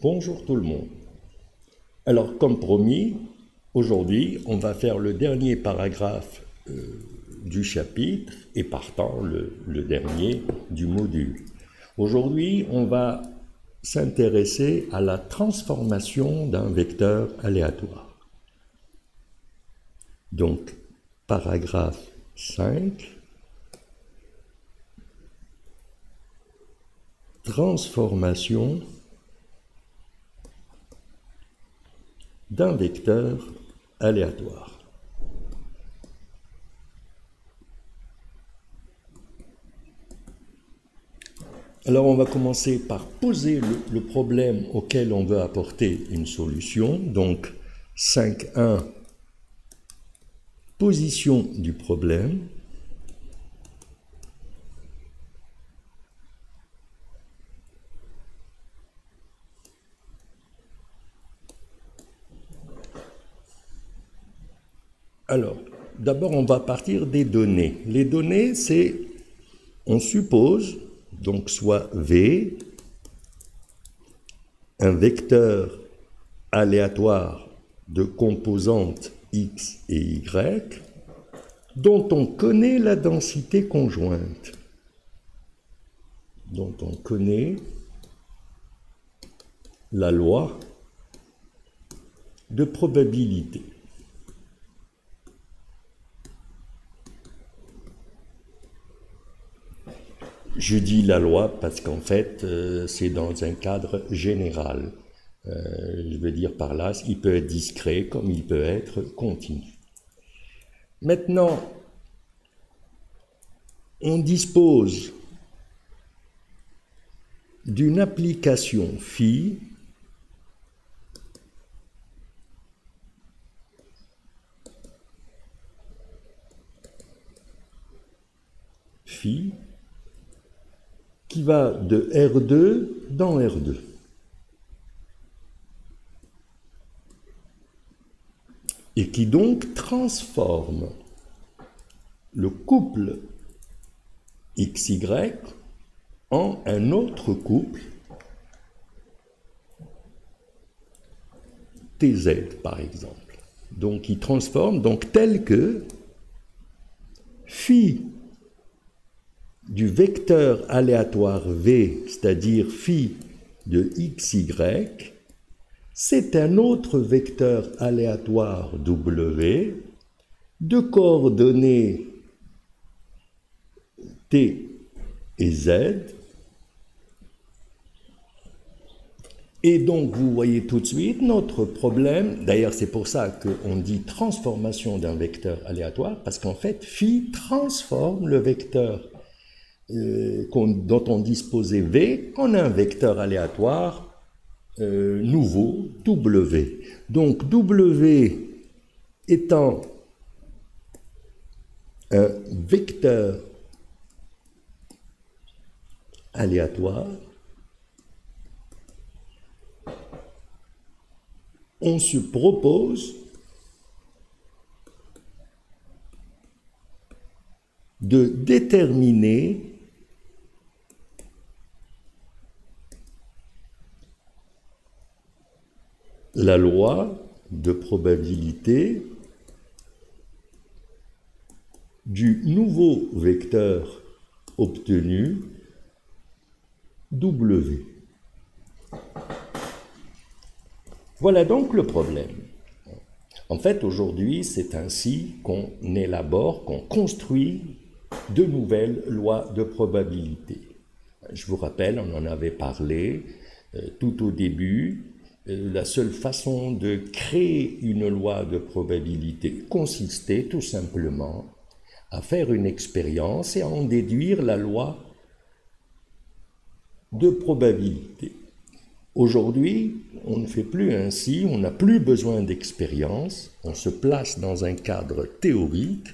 Bonjour tout le monde. Alors, comme promis, aujourd'hui, on va faire le dernier paragraphe du chapitre et partant le dernier du module. Aujourd'hui, on va s'intéresser à la transformation d'un vecteur aléatoire. Donc, paragraphe 5. Transformation d'un vecteur aléatoire. Alors on va commencer par poser le problème auquel on veut apporter une solution. Donc 5.1, position du problème. Alors, d'abord, on va partir des données. Les données, c'est, on suppose, donc soit V, un vecteur aléatoire de composantes X et Y, dont on connaît la densité conjointe. Dont on connaît la loi de probabilité. Je dis la loi parce qu'en fait, c'est dans un cadre général. Je veux dire par là, il peut être discret comme il peut être continu. Maintenant, on dispose d'une application phi qui va de R2 dans R2. Et qui donc transforme le couple XY en un autre couple TZ par exemple. Donc il transforme donc tel que phi du vecteur aléatoire V, c'est-à-dire phi de XY, c'est un autre vecteur aléatoire W de coordonnées T et Z. Et donc, vous voyez tout de suite notre problème. D'ailleurs, c'est pour ça qu'on dit transformation d'un vecteur aléatoire, parce qu'en fait, phi transforme le vecteur dont on disposait V en un vecteur aléatoire nouveau, W. Donc, W étant un vecteur aléatoire, on se propose de déterminer la loi de probabilité du nouveau vecteur obtenu W. Voilà donc le problème. En fait, aujourd'hui, c'est ainsi qu'on élabore, qu'on construit de nouvelles lois de probabilité. Je vous rappelle, on en avait parlé tout au début. La seule façon de créer une loi de probabilité consistait tout simplement à faire une expérience et à en déduire la loi de probabilité. Aujourd'hui, on ne fait plus ainsi, on n'a plus besoin d'expérience, on se place dans un cadre théorique,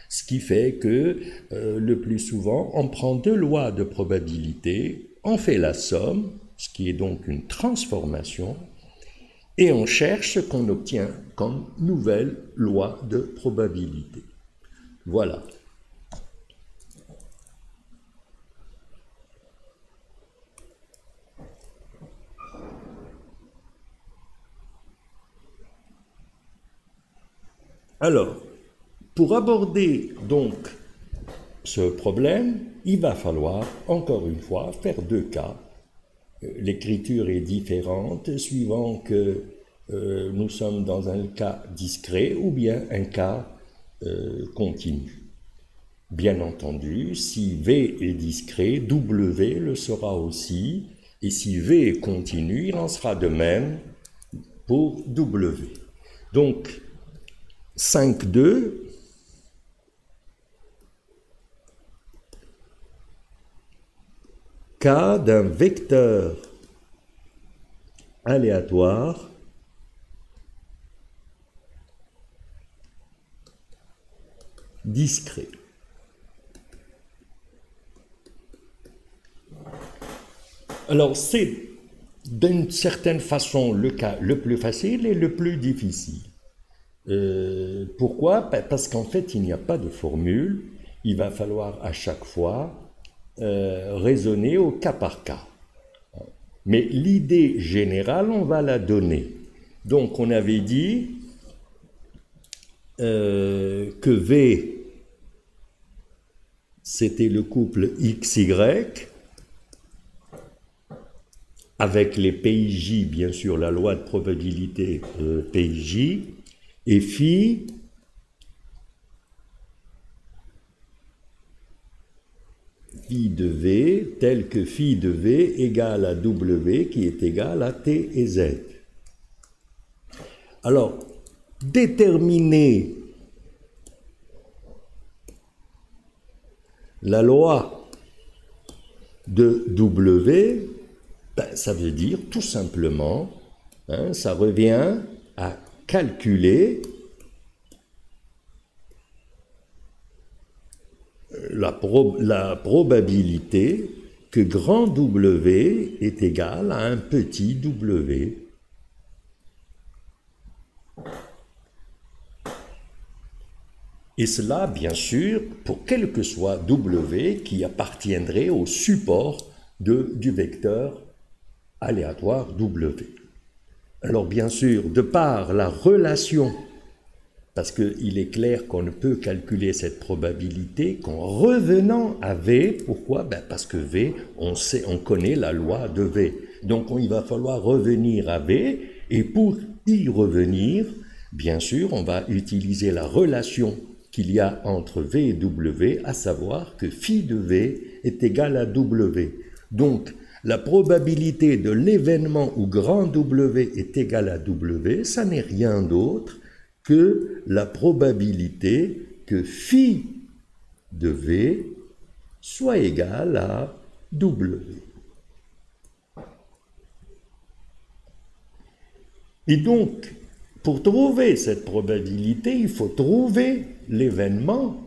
ce qui fait que le plus souvent, on prend deux lois de probabilité, on fait la somme, ce qui est donc une transformation, et on cherche ce qu'on obtient comme nouvelle loi de probabilité. Voilà. Alors, pour aborder donc ce problème, il va falloir, encore une fois, faire deux cas. L'écriture est différente suivant que nous sommes dans un cas discret ou bien un cas continu. Bien entendu, si V est discret, W le sera aussi, et si V est continu, il en sera de même pour W. Donc, 5,2, cas d'un vecteur aléatoire discret. Alors, c'est d'une certaine façon le cas le plus facile et le plus difficile. Pourquoi? Parce qu'en fait, il n'y a pas de formule. Il va falloir à chaque fois raisonner au cas par cas. Mais l'idée générale, on va la donner. Donc, on avait dit que V, c'était le couple XY, avec les PIJ, bien sûr, la loi de probabilité PIJ, et phi de V, tel que phi de V égale à W, qui est égal à T et Z. Alors, déterminer la loi de W, ça veut dire tout simplement, ça revient à calculer la probabilité que grand W est égal à un petit w. Et cela, bien sûr, pour quel que soit W qui appartiendrait au support du vecteur aléatoire W. Alors bien sûr, de par la relation, parce qu'il est clair qu'on ne peut calculer cette probabilité qu'en revenant à V. Pourquoi? Parce que V, on connaît la loi de V. Donc il va falloir revenir à V, et pour y revenir, bien sûr, on va utiliser la relation qu'il y a entre V et W, à savoir que phi de V est égal à W. Donc, la probabilité de l'événement où grand W est égal à W, ça n'est rien d'autre que la probabilité que phi de V soit égal à W. Et donc, pour trouver cette probabilité, il faut trouver l'événement.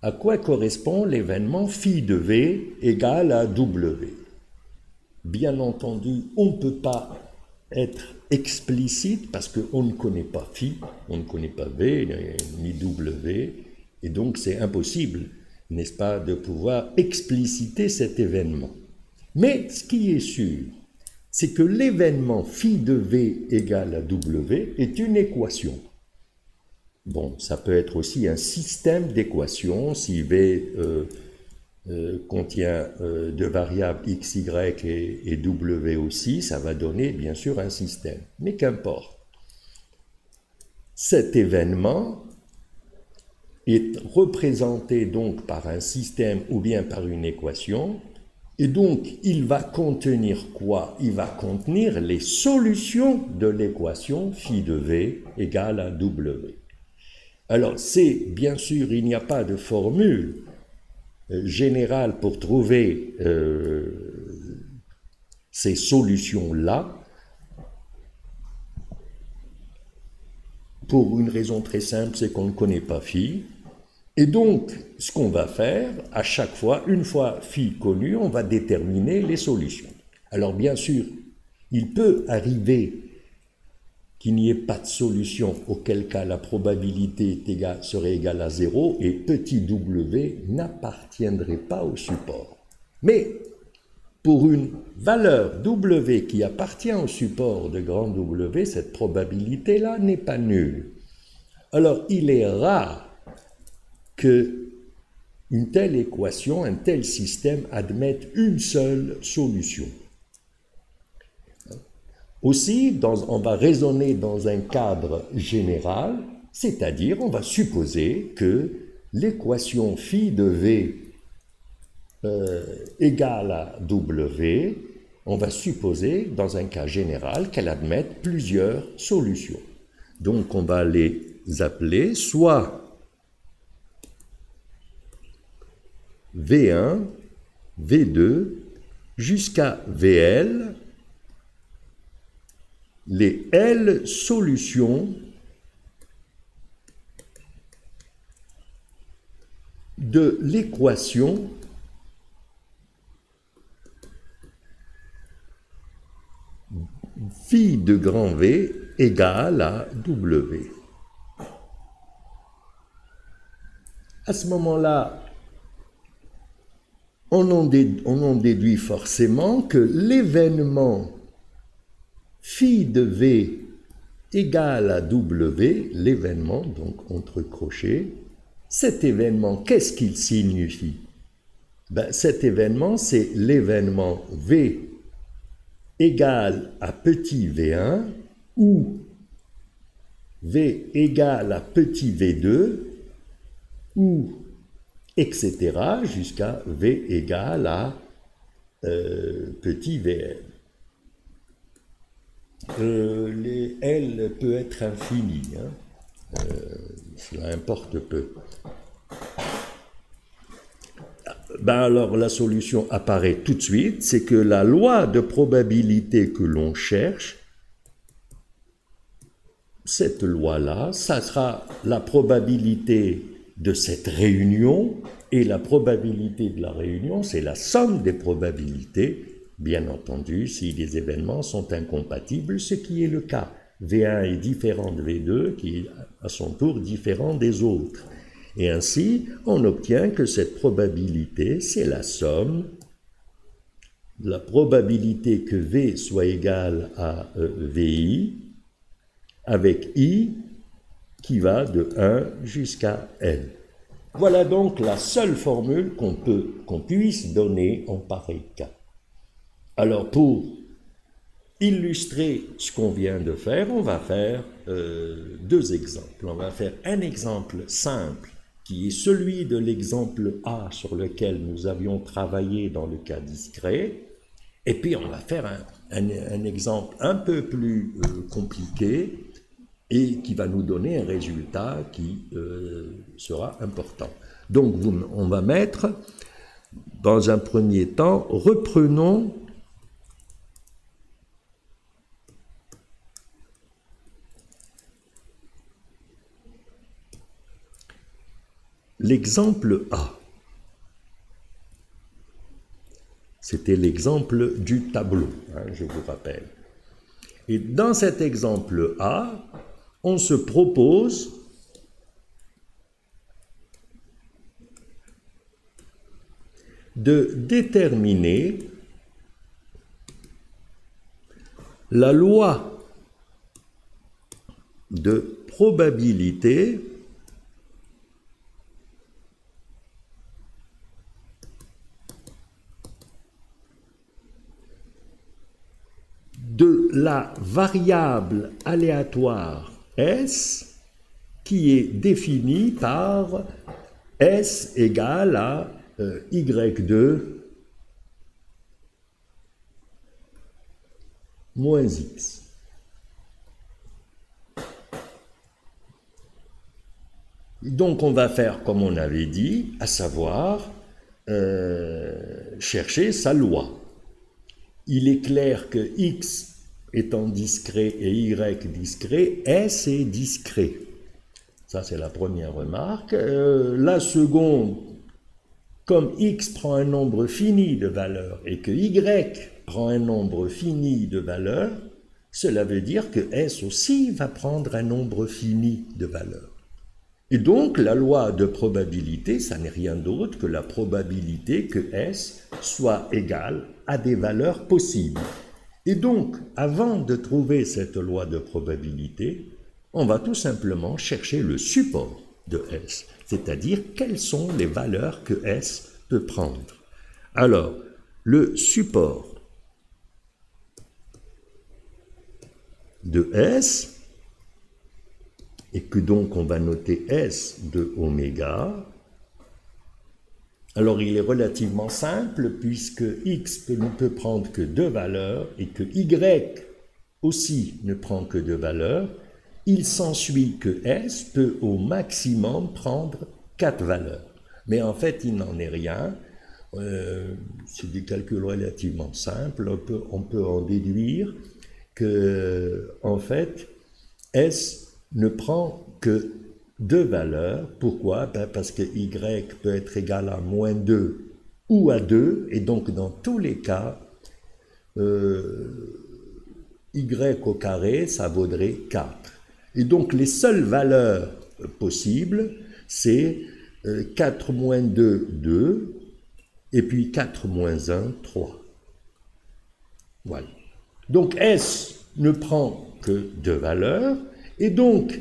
À quoi correspond l'événement phi de V égale à W? Bien entendu, on ne peut pas être explicite parce qu'on ne connaît pas phi, on ne connaît pas V ni W, et donc c'est impossible, n'est-ce pas, de pouvoir expliciter cet événement. Mais ce qui est sûr, c'est que l'événement phi de V égale à W est une équation. Bon, ça peut être aussi un système d'équations, si V contient deux variables x, y et w aussi, ça va donner bien sûr un système. Mais qu'importe. Cet événement est représenté donc par un système ou bien par une équation, et donc il va contenir quoi? Il va contenir les solutions de l'équation phi de V égale à w. Alors c'est bien sûr, il n'y a pas de formule générale pour trouver ces solutions-là, pour une raison très simple, c'est qu'on ne connaît pas phi. Et donc, ce qu'on va faire, à chaque fois, une fois phi connu, on va déterminer les solutions. Alors bien sûr, il peut arriver qu'il n'y ait pas de solution, auquel cas la probabilité serait égale à 0 et petit w n'appartiendrait pas au support. Mais pour une valeur w qui appartient au support de grand W, cette probabilité-là n'est pas nulle. Alors, il est rare que une telle équation, un tel système admette une seule solution. Aussi, on va raisonner dans un cadre général, c'est-à-dire on va supposer que l'équation phi de V égale à W, on va supposer dans un cas général qu'elle admette plusieurs solutions. Donc on va les appeler soit V1, V2, jusqu'à VL, les L solutions de l'équation phi de grand V égale à W. À ce moment-là, on en déduit forcément que l'événement phi de V égale à W, l'événement, donc entre crochets, cet événement, qu'est-ce qu'il signifie? Cet événement, c'est l'événement V égale à petit V1 ou V égale à petit V2 ou etc. jusqu'à V égale à petit Vn. Les L peut être infini, cela importe peu. Alors la solution apparaît tout de suite, c'est que la loi de probabilité que l'on cherche, cette loi-là, ça sera la probabilité de cette réunion, et la probabilité de la réunion, c'est la somme des probabilités, bien entendu, si les événements sont incompatibles, ce qui est le cas. V1 est différent de V2, qui est à son tour différent des autres. Et ainsi, on obtient que cette probabilité, c'est la somme de la probabilité que V soit égal à VI, avec I qui va de 1 jusqu'à N. Voilà donc la seule formule qu'on puisse donner en pareil cas. Alors pour illustrer ce qu'on vient de faire, on va faire deux exemples. On va faire un exemple simple qui est celui de l'exemple A sur lequel nous avions travaillé dans le cas discret, et puis on va faire un exemple un peu plus compliqué et qui va nous donner un résultat qui sera important. Donc on va mettre, dans un premier temps, reprenons l'exemple A. C'était l'exemple du tableau, je vous rappelle. Et dans cet exemple A, on se propose de déterminer la loi de probabilité de la variable aléatoire S qui est définie par S égale à Y2 moins X. Donc on va faire comme on avait dit, à savoir chercher sa loi. Il est clair que X étant discret et Y discret, S est discret. Ça, c'est la première remarque. La seconde, comme X prend un nombre fini de valeurs et que Y prend un nombre fini de valeurs, cela veut dire que S aussi va prendre un nombre fini de valeurs. Et donc, la loi de probabilité, ça n'est rien d'autre que la probabilité que S soit égal à des valeurs possibles. Et donc, avant de trouver cette loi de probabilité, On va tout simplement chercher le support de S, c'est-à-dire quelles sont les valeurs que S peut prendre. Alors, le support de S, et que donc on va noter S de oméga. Alors il est relativement simple puisque X ne peut prendre que 2 valeurs et que Y aussi ne prend que 2 valeurs. Il s'ensuit que S peut au maximum prendre 4 valeurs. Mais en fait il n'en est rien. C'est des calculs relativement simples. On peut en déduire que en fait S ne prend que 2 valeurs. Pourquoi? Parce que Y peut être égal à moins 2 ou à 2, et donc dans tous les cas, Y au carré, ça vaudrait 4. Et donc les seules valeurs possibles, c'est 4 moins 2, 2, et puis 4 moins 1, 3. Voilà. Donc S ne prend que 2 valeurs, et donc,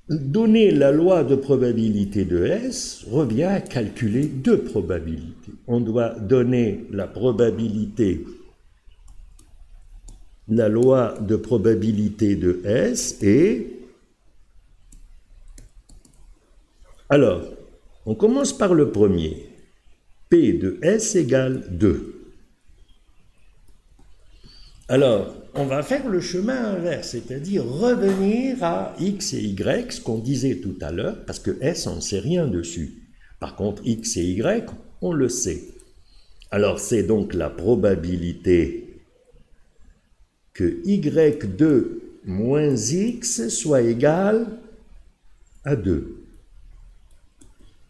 donner la loi de probabilité de S revient à calculer 2 probabilités. On doit donner la probabilité, la loi de probabilité de S, et alors, on commence par le premier. P de S égale 2. Alors, on va faire le chemin inverse, c'est-à-dire revenir à X et Y, ce qu'on disait tout à l'heure, parce que S, on ne sait rien dessus. Par contre, X et Y, on le sait. Alors, c'est donc la probabilité que Y2 moins X soit égal à 2.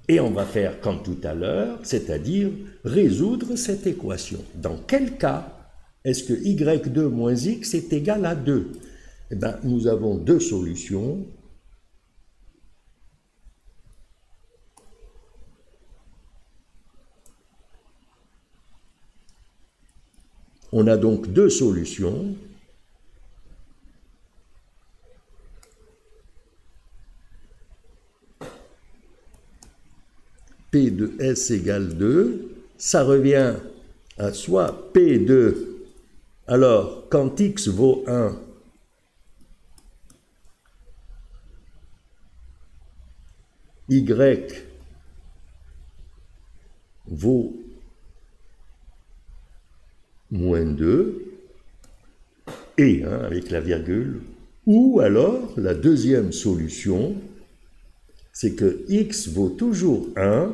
Et on va faire comme tout à l'heure, c'est-à-dire résoudre cette équation. Dans quel cas est-ce que Y2 moins X est égal à 2? Eh bien, nous avons 2 solutions. On a donc 2 solutions. P de S égale 2. Ça revient à soit P de... Alors, quand X vaut 1, Y vaut moins 2, et, avec la virgule, ou alors, la deuxième solution, c'est que X vaut toujours 1,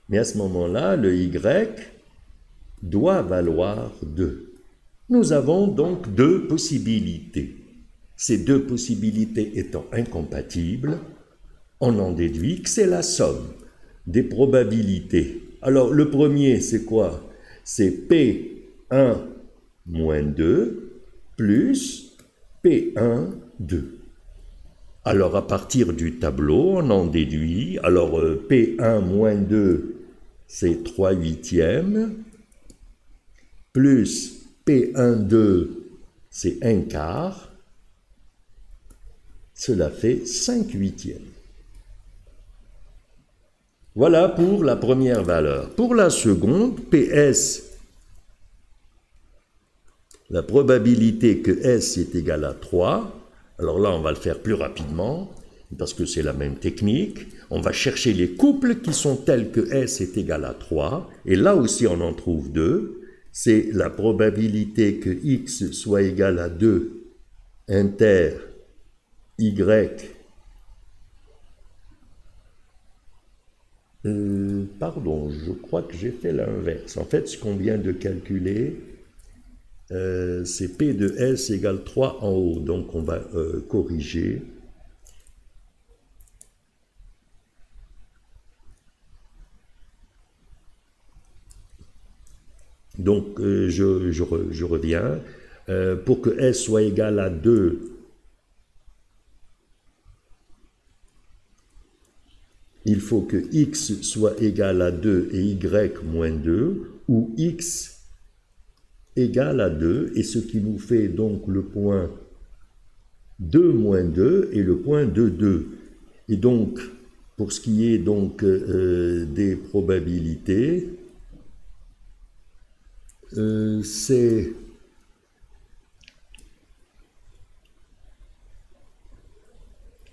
mais à ce moment-là, le Y doit valoir 2. Nous avons donc 2 possibilités. Ces 2 possibilités étant incompatibles, on en déduit que c'est la somme des probabilités. Alors, le premier, c'est quoi? C'est P1 moins 2 plus P1, 2. Alors, à partir du tableau, on en déduit. Alors, P1 moins 2, c'est 3/8, plus P1, 2, c'est 1/4. Cela fait 5/8. Voilà pour la première valeur. Pour la seconde, PS, la probabilité que S est égale à 3, alors là on va le faire plus rapidement, parce que c'est la même technique. On va chercher les couples qui sont tels que S est égal à 3, et là aussi on en trouve 2. C'est la probabilité que X soit égal à 2 inter Y. Pardon, je crois que j'ai fait l'inverse. En fait, ce qu'on vient de calculer, c'est P de S égale 3 en haut. Donc, on va corriger. Donc, je reviens. Pour que S soit égal à 2, il faut que X soit égal à 2 et Y moins 2, ou X égale à 2, et ce qui nous fait donc le point 2 moins 2 est le point de 2. Et donc, pour ce qui est donc des probabilités, c'est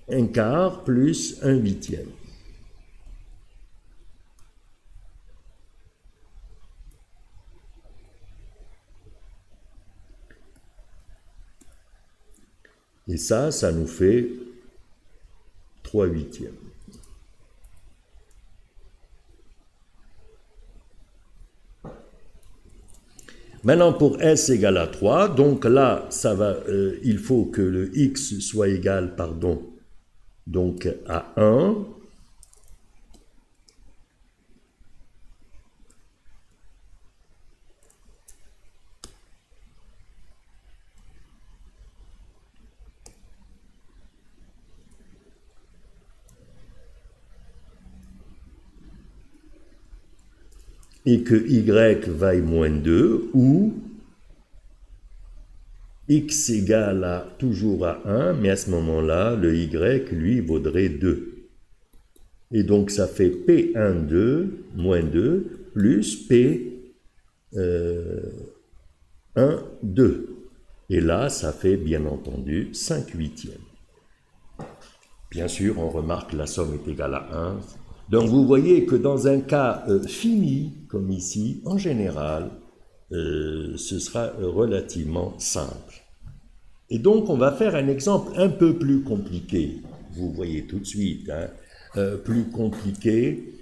un quart plus un huitième. Et ça nous fait 3 huitièmes. Maintenant, pour S égale à 3, donc là, il faut que le X soit égal, donc à 1. Et que y vaille moins 2, ou x égale toujours à 1, mais à ce moment-là, le y, lui, vaudrait 2. Et donc, ça fait P1,2 moins 2 plus P1,2. Et là, ça fait, bien entendu, 5 huitièmes. Bien sûr, on remarque que la somme est égale à 1. Donc, vous voyez que dans un cas fini, comme ici, en général, ce sera relativement simple. Et donc, on va faire un exemple un peu plus compliqué. Vous voyez tout de suite, plus compliqué,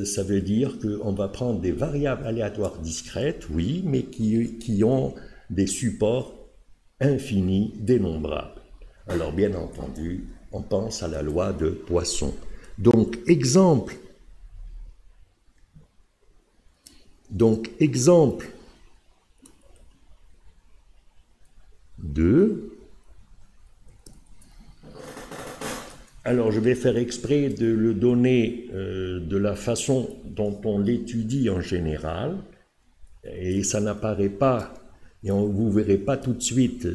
ça veut dire qu'on va prendre des variables aléatoires discrètes, oui, mais qui ont des supports infinis, dénombrables. Alors, bien entendu, on pense à la loi de Poisson. Donc, exemple 2. Alors, je vais faire exprès de le donner de la façon dont on l'étudie en général, et ça n'apparaît pas, et vous ne verrez pas tout de suite,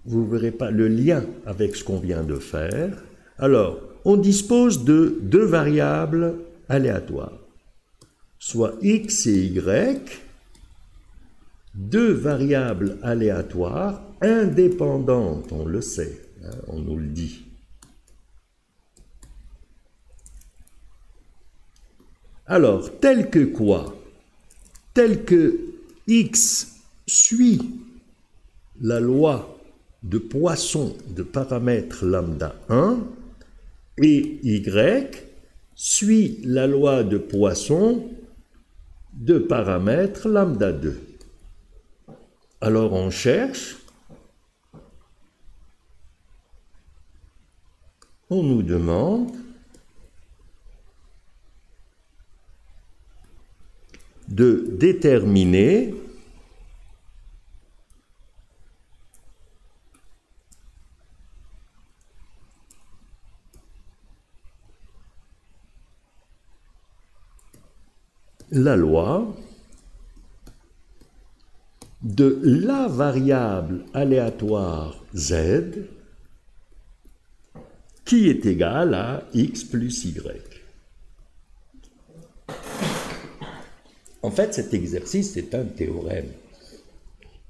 vous ne verrez pas le lien avec ce qu'on vient de faire. Alors, on dispose de 2 variables aléatoires, soit x et y, 2 variables aléatoires indépendantes, on le sait, on nous le dit. Alors, tel que quoi? Tel que x suit la loi de Poisson de paramètre lambda 1 et y suit la loi de Poisson de paramètre lambda 2. Alors on cherche, on nous demande de déterminer la loi de la variable aléatoire z qui est égale à x plus y. En fait, cet exercice est un théorème.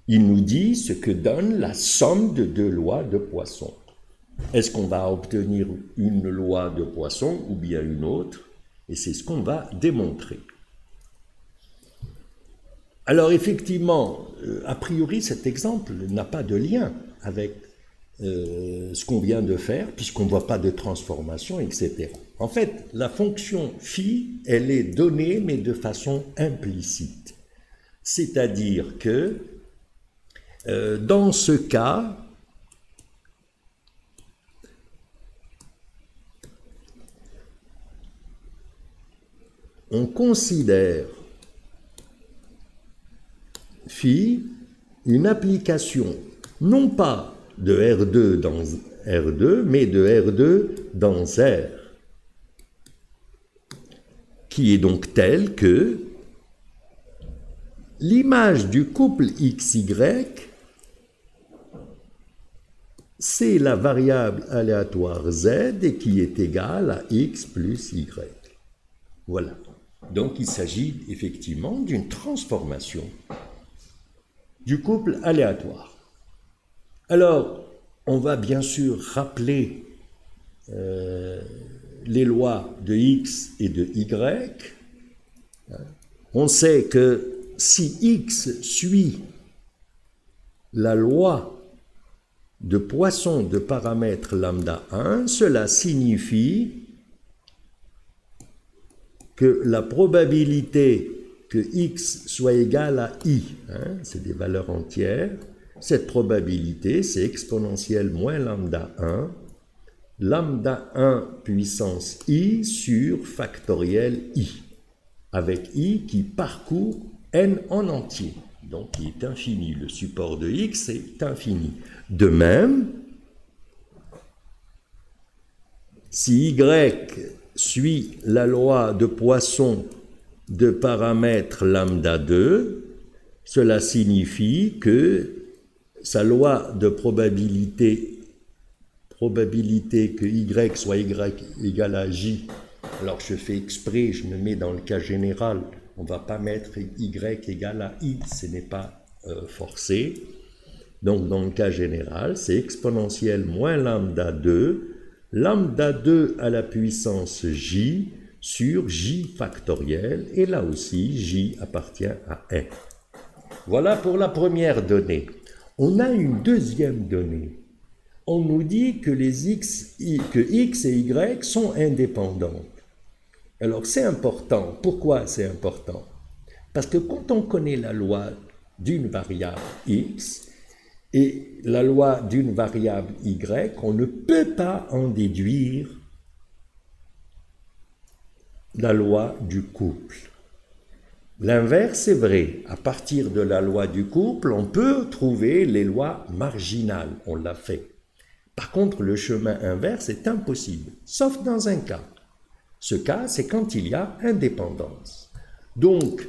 Il nous dit ce que donne la somme de 2 lois de Poisson. Est-ce qu'on va obtenir une loi de Poisson ou bien une autre? Et c'est ce qu'on va démontrer. Alors effectivement, a priori, cet exemple n'a pas de lien avec ce qu'on vient de faire, puisqu'on ne voit pas de transformation, etc. En fait, la fonction phi, elle est donnée, mais de façon implicite. C'est-à-dire que dans ce cas, on considère phi une application non pas de R2 dans R2, mais de R2 dans R, qui est donc telle que l'image du couple XY, c'est la variable aléatoire Z et qui est égale à X plus Y. Voilà. Donc il s'agit effectivement d'une transformation du couple aléatoire. Alors, on va bien sûr rappeler les lois de X et de Y. On sait que si X suit la loi de Poisson de paramètre lambda 1, cela signifie que la probabilité que X soit égal à I, c'est des valeurs entières, cette probabilité c'est exponentielle moins lambda 1 puissance I sur factoriel I, avec I qui parcourt n en entier, donc qui est infini. Le support de X est infini. De même, si Y suit la loi de Poisson de paramètre lambda 2, cela signifie que sa loi de probabilité que Y soit Y égale à J, alors je fais exprès, je me mets dans le cas général, on ne va pas mettre Y égale à I, ce n'est pas forcé. Donc dans le cas général, c'est exponentielle moins lambda 2 à la puissance J sur J factoriel, et là aussi J appartient à N. Voilà pour la première donnée. On a une deuxième donnée. On nous dit que X et Y sont indépendantes. Alors c'est important. Pourquoi c'est important? Parce que quand on connaît la loi d'une variable X et la loi d'une variable Y, on ne peut pas en déduire la loi du couple. L'inverse est vrai. À partir de la loi du couple, on peut trouver les lois marginales. On l'a fait. Par contre, le chemin inverse est impossible, sauf dans un cas. Ce cas, c'est quand il y a indépendance. Donc,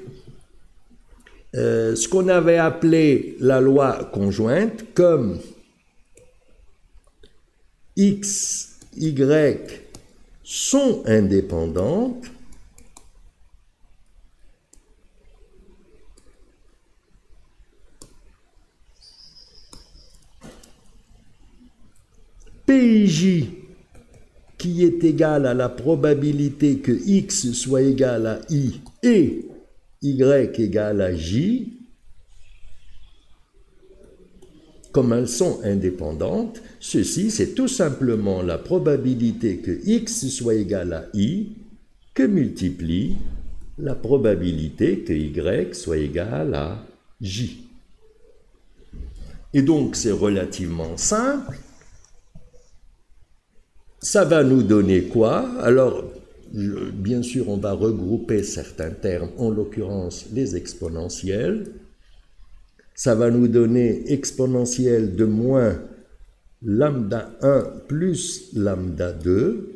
ce qu'on avait appelé la loi conjointe, comme X, Y sont indépendantes, PJ qui est égal à la probabilité que X soit égal à I et Y égale à J, comme elles sont indépendantes, ceci c'est tout simplement la probabilité que X soit égal à I que multiplie la probabilité que Y soit égal à J. Et donc c'est relativement simple. Ça va nous donner quoi? Alors, bien sûr, on va regrouper certains termes, en l'occurrence les exponentielles. Ça va nous donner exponentielle de moins lambda 1 plus lambda 2,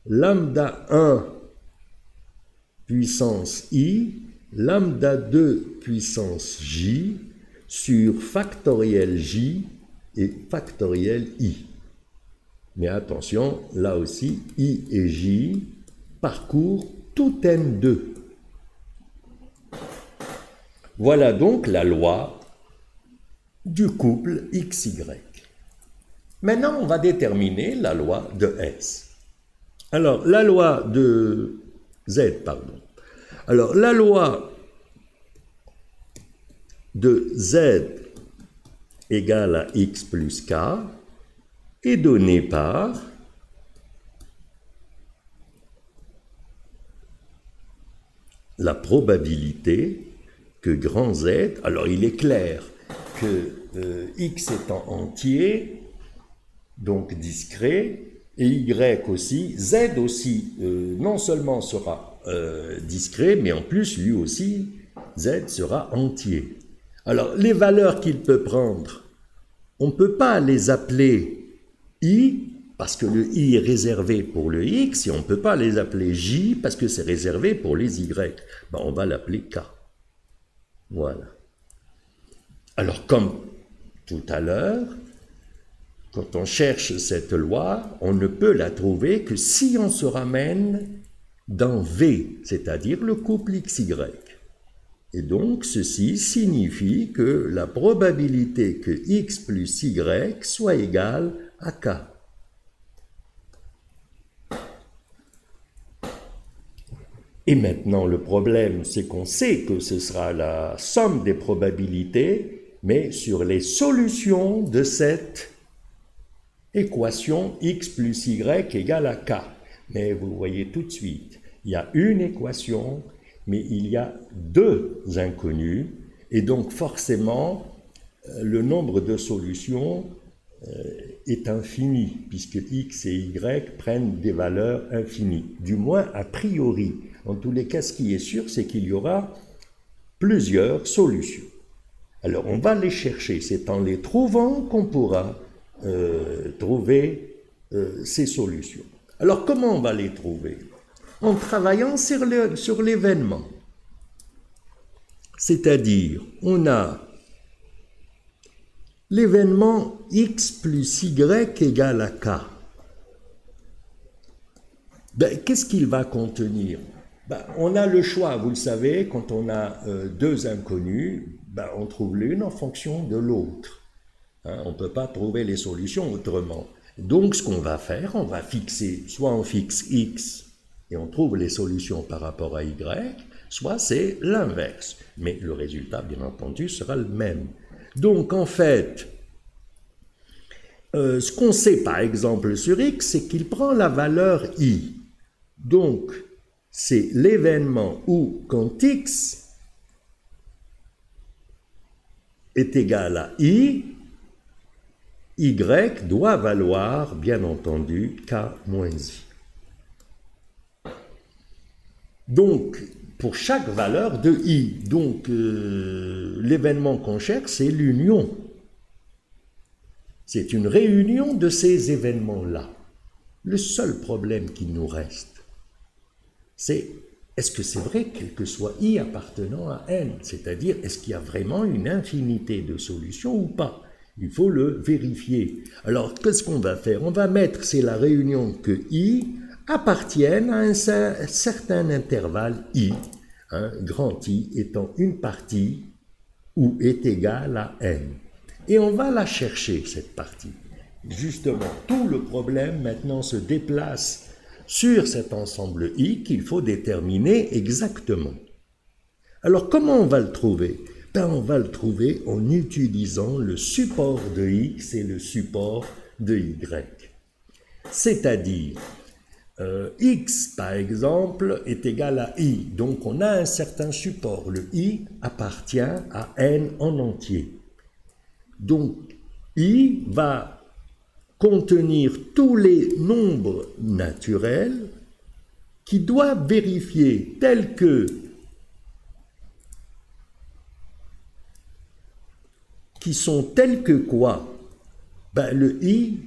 lambda 1 puissance I, lambda 2 puissance J, sur factoriel J et factoriel I. Mais attention, là aussi, I et J parcourent tout N2. Voilà donc la loi du couple XY. Maintenant, on va déterminer la loi de S. Alors, la loi de Z, pardon. Alors, la loi de Z égale à X plus K est donnée par la probabilité que grand Z, alors il est clair que X étant entier, donc discret, et Y aussi, Z aussi non seulement sera discret, mais en plus lui aussi, Z sera entier. Alors les valeurs qu'il peut prendre, on ne peut pas les appeler I, parce que le I est réservé pour le X, et on ne peut pas les appeler J, parce que c'est réservé pour les Y. Ben, on va l'appeler K. Voilà. Alors, comme tout à l'heure, quand on cherche cette loi, on ne peut la trouver que si on se ramène dans V, c'est-à-dire le couple XY. Et donc, ceci signifie que la probabilité que X plus Y soit égale à K. Et maintenant, le problème, c'est qu'on sait que ce sera la somme des probabilités, mais sur les solutions de cette équation X plus Y égale à K. Mais vous voyez tout de suite, il y a une équation, mais il y a deux inconnus, et donc forcément, le nombre de solutions est infini, puisque X et Y prennent des valeurs infinies, du moins a priori. En tous les cas, ce qui est sûr, c'est qu'il y aura plusieurs solutions. Alors, on va les chercher. C'est en les trouvant qu'on pourra trouver ces solutions. Alors, comment on va les trouver? En travaillant sur l'événement. C'est-à-dire, on a l'événement X plus Y égale à K. Ben, qu'est-ce qu'il va contenir? Ben, on a le choix, vous le savez, quand on a deux inconnus, ben, on trouve l'une en fonction de l'autre. Hein, on ne peut pas trouver les solutions autrement. Donc, ce qu'on va faire, on va fixer, soit on fixe X et on trouve les solutions par rapport à Y, soit c'est l'inverse. Mais le résultat, bien entendu, sera le même. Donc, en fait, ce qu'on sait, par exemple, sur X, c'est qu'il prend la valeur I. Donc, c'est l'événement où, quand X est égal à I, Y doit valoir, bien entendu, K moins I. Donc, pour chaque valeur de I, donc l'événement qu'on cherche, c'est l'union. C'est une réunion de ces événements-là. Le seul problème qui nous reste, c'est est-ce que c'est vrai quel que soit I appartenant à N? C'est-à-dire, est-ce qu'il y a vraiment une infinité de solutions ou pas? Il faut le vérifier. Alors, qu'est-ce qu'on va faire? On va mettre, c'est la réunion que I appartienne à un certain intervalle I, hein, grand I étant une partie où est égale à N. Et on va la chercher, cette partie. Justement, tout le problème maintenant se déplace sur cet ensemble I qu'il faut déterminer exactement. Alors, comment on va le trouver? Ben, on va le trouver en utilisant le support de X et le support de Y. C'est-à-dire, X, par exemple, est égal à I. Donc, on a un certain support. Le I appartient à N en entier. Donc, I va contenir tous les nombres naturels qui doivent vérifier tels que qui sont tels que quoi? Ben, le I,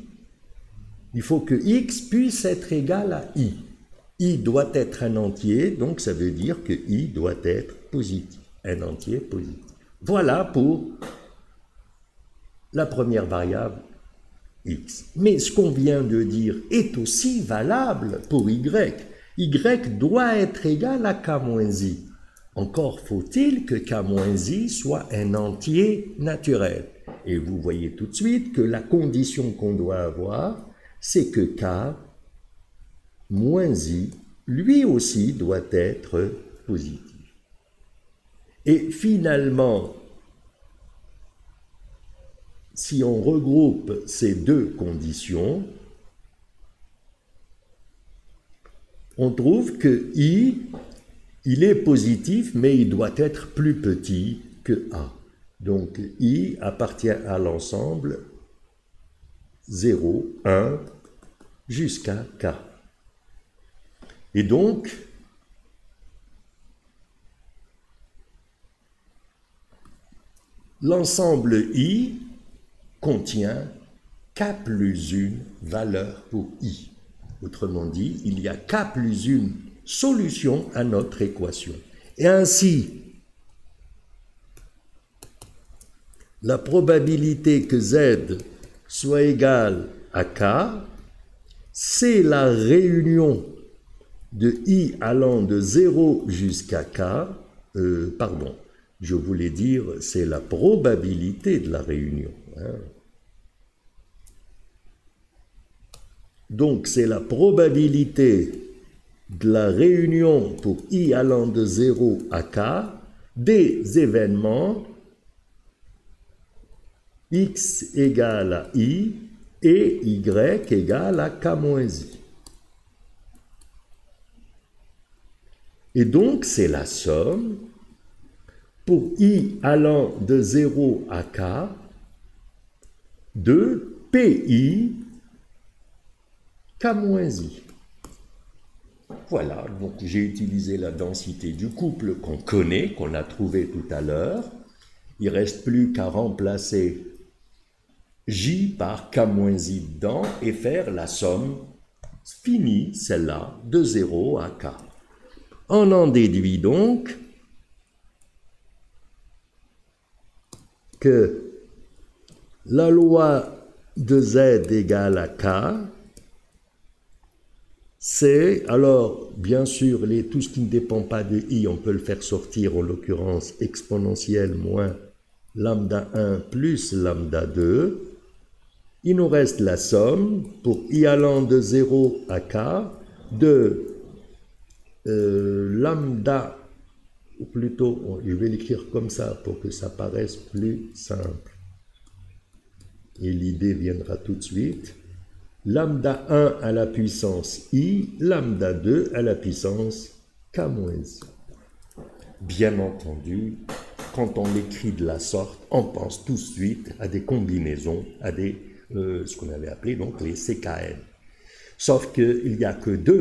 il faut que X puisse être égal à I. I doit être un entier, donc ça veut dire que I doit être positif. Un entier positif. Voilà pour la première variable X. Mais ce qu'on vient de dire est aussi valable pour Y. Y doit être égal à K moins I. Encore faut-il que K moins I soit un entier naturel. Et vous voyez tout de suite que la condition qu'on doit avoir, c'est que K moins I, lui aussi, doit être positif. Et finalement, si on regroupe ces deux conditions, on trouve que I, il est positif, mais il doit être plus petit que A. Donc, I appartient à l'ensemble 0, 1, jusqu'à K. Et donc, l'ensemble I contient K plus une valeur pour I. Autrement dit, il y a K plus une solution à notre équation. Et ainsi, la probabilité que Z soit égale à K, c'est la réunion de I allant de 0 jusqu'à K, pardon, je voulais dire c'est la probabilité de la réunion. Hein. Donc c'est la probabilité de la réunion pour I allant de 0 à K des événements X égale à I et Y égale à K moins I. Et donc, c'est la somme pour I allant de 0 à K de PI K moins I. Voilà, donc j'ai utilisé la densité du couple qu'on connaît, qu'on a trouvé tout à l'heure. Il ne reste plus qu'à remplacer J par K moins I dedans et faire la somme finie, celle-là, de 0 à K. On en déduit donc que la loi de Z égale à K, c'est, alors bien sûr, tout ce qui ne dépend pas de I, on peut le faire sortir, en l'occurrence exponentielle moins lambda 1 plus lambda 2. Il nous reste la somme pour I allant de 0 à K de lambda, ou plutôt, je vais l'écrire comme ça pour que ça paraisse plus simple. Et l'idée viendra tout de suite. Lambda 1 à la puissance I, lambda 2 à la puissance K-I. Bien entendu, quand on l'écrit de la sorte, on pense tout de suite à des combinaisons, à des, ce qu'on avait appelé donc les CKN. Sauf qu'il n'y a que deux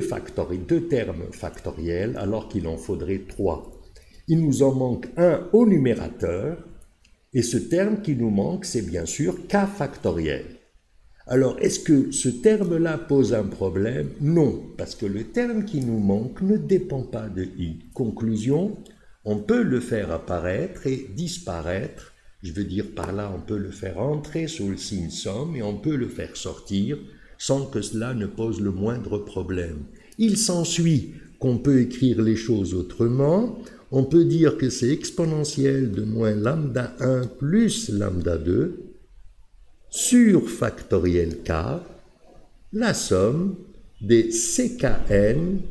termes factoriels, alors qu'il en faudrait 3. Il nous en manque un au numérateur, et ce terme qui nous manque, c'est bien sûr K factoriel. Alors, est-ce que ce terme-là pose un problème? Non, parce que le terme qui nous manque ne dépend pas de I. Conclusion, on peut le faire apparaître et disparaître. Je veux dire par là, on peut le faire entrer sous le signe somme et on peut le faire sortir sans que cela ne pose le moindre problème. Il s'ensuit qu'on peut écrire les choses autrement. On peut dire que c'est exponentielle de moins lambda 1 plus lambda 2 sur factoriel K, la somme des CKN,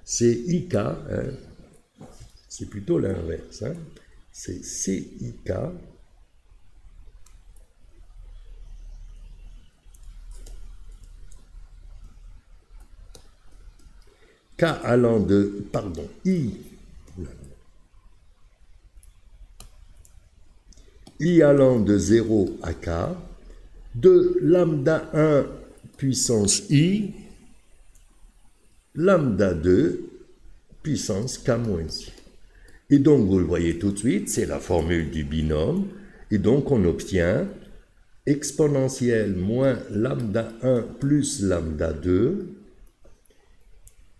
c'est IK, hein, c'est plutôt l'inverse, hein, c'est CIK, K allant de, I allant de 0 à K, de lambda 1 puissance I, lambda 2 puissance K moins I. Et donc, vous le voyez tout de suite, c'est la formule du binôme, et donc on obtient exponentielle moins lambda 1 plus lambda 2,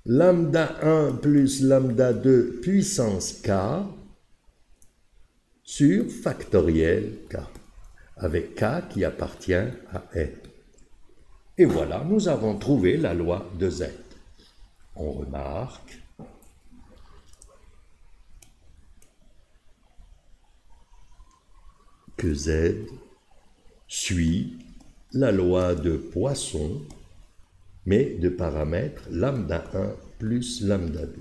lambda 1 plus lambda 2 puissance K, sur factoriel K, avec K qui appartient à N. Et voilà, nous avons trouvé la loi de Z. On remarque que Z suit la loi de Poisson, mais de paramètres lambda 1 plus lambda 2.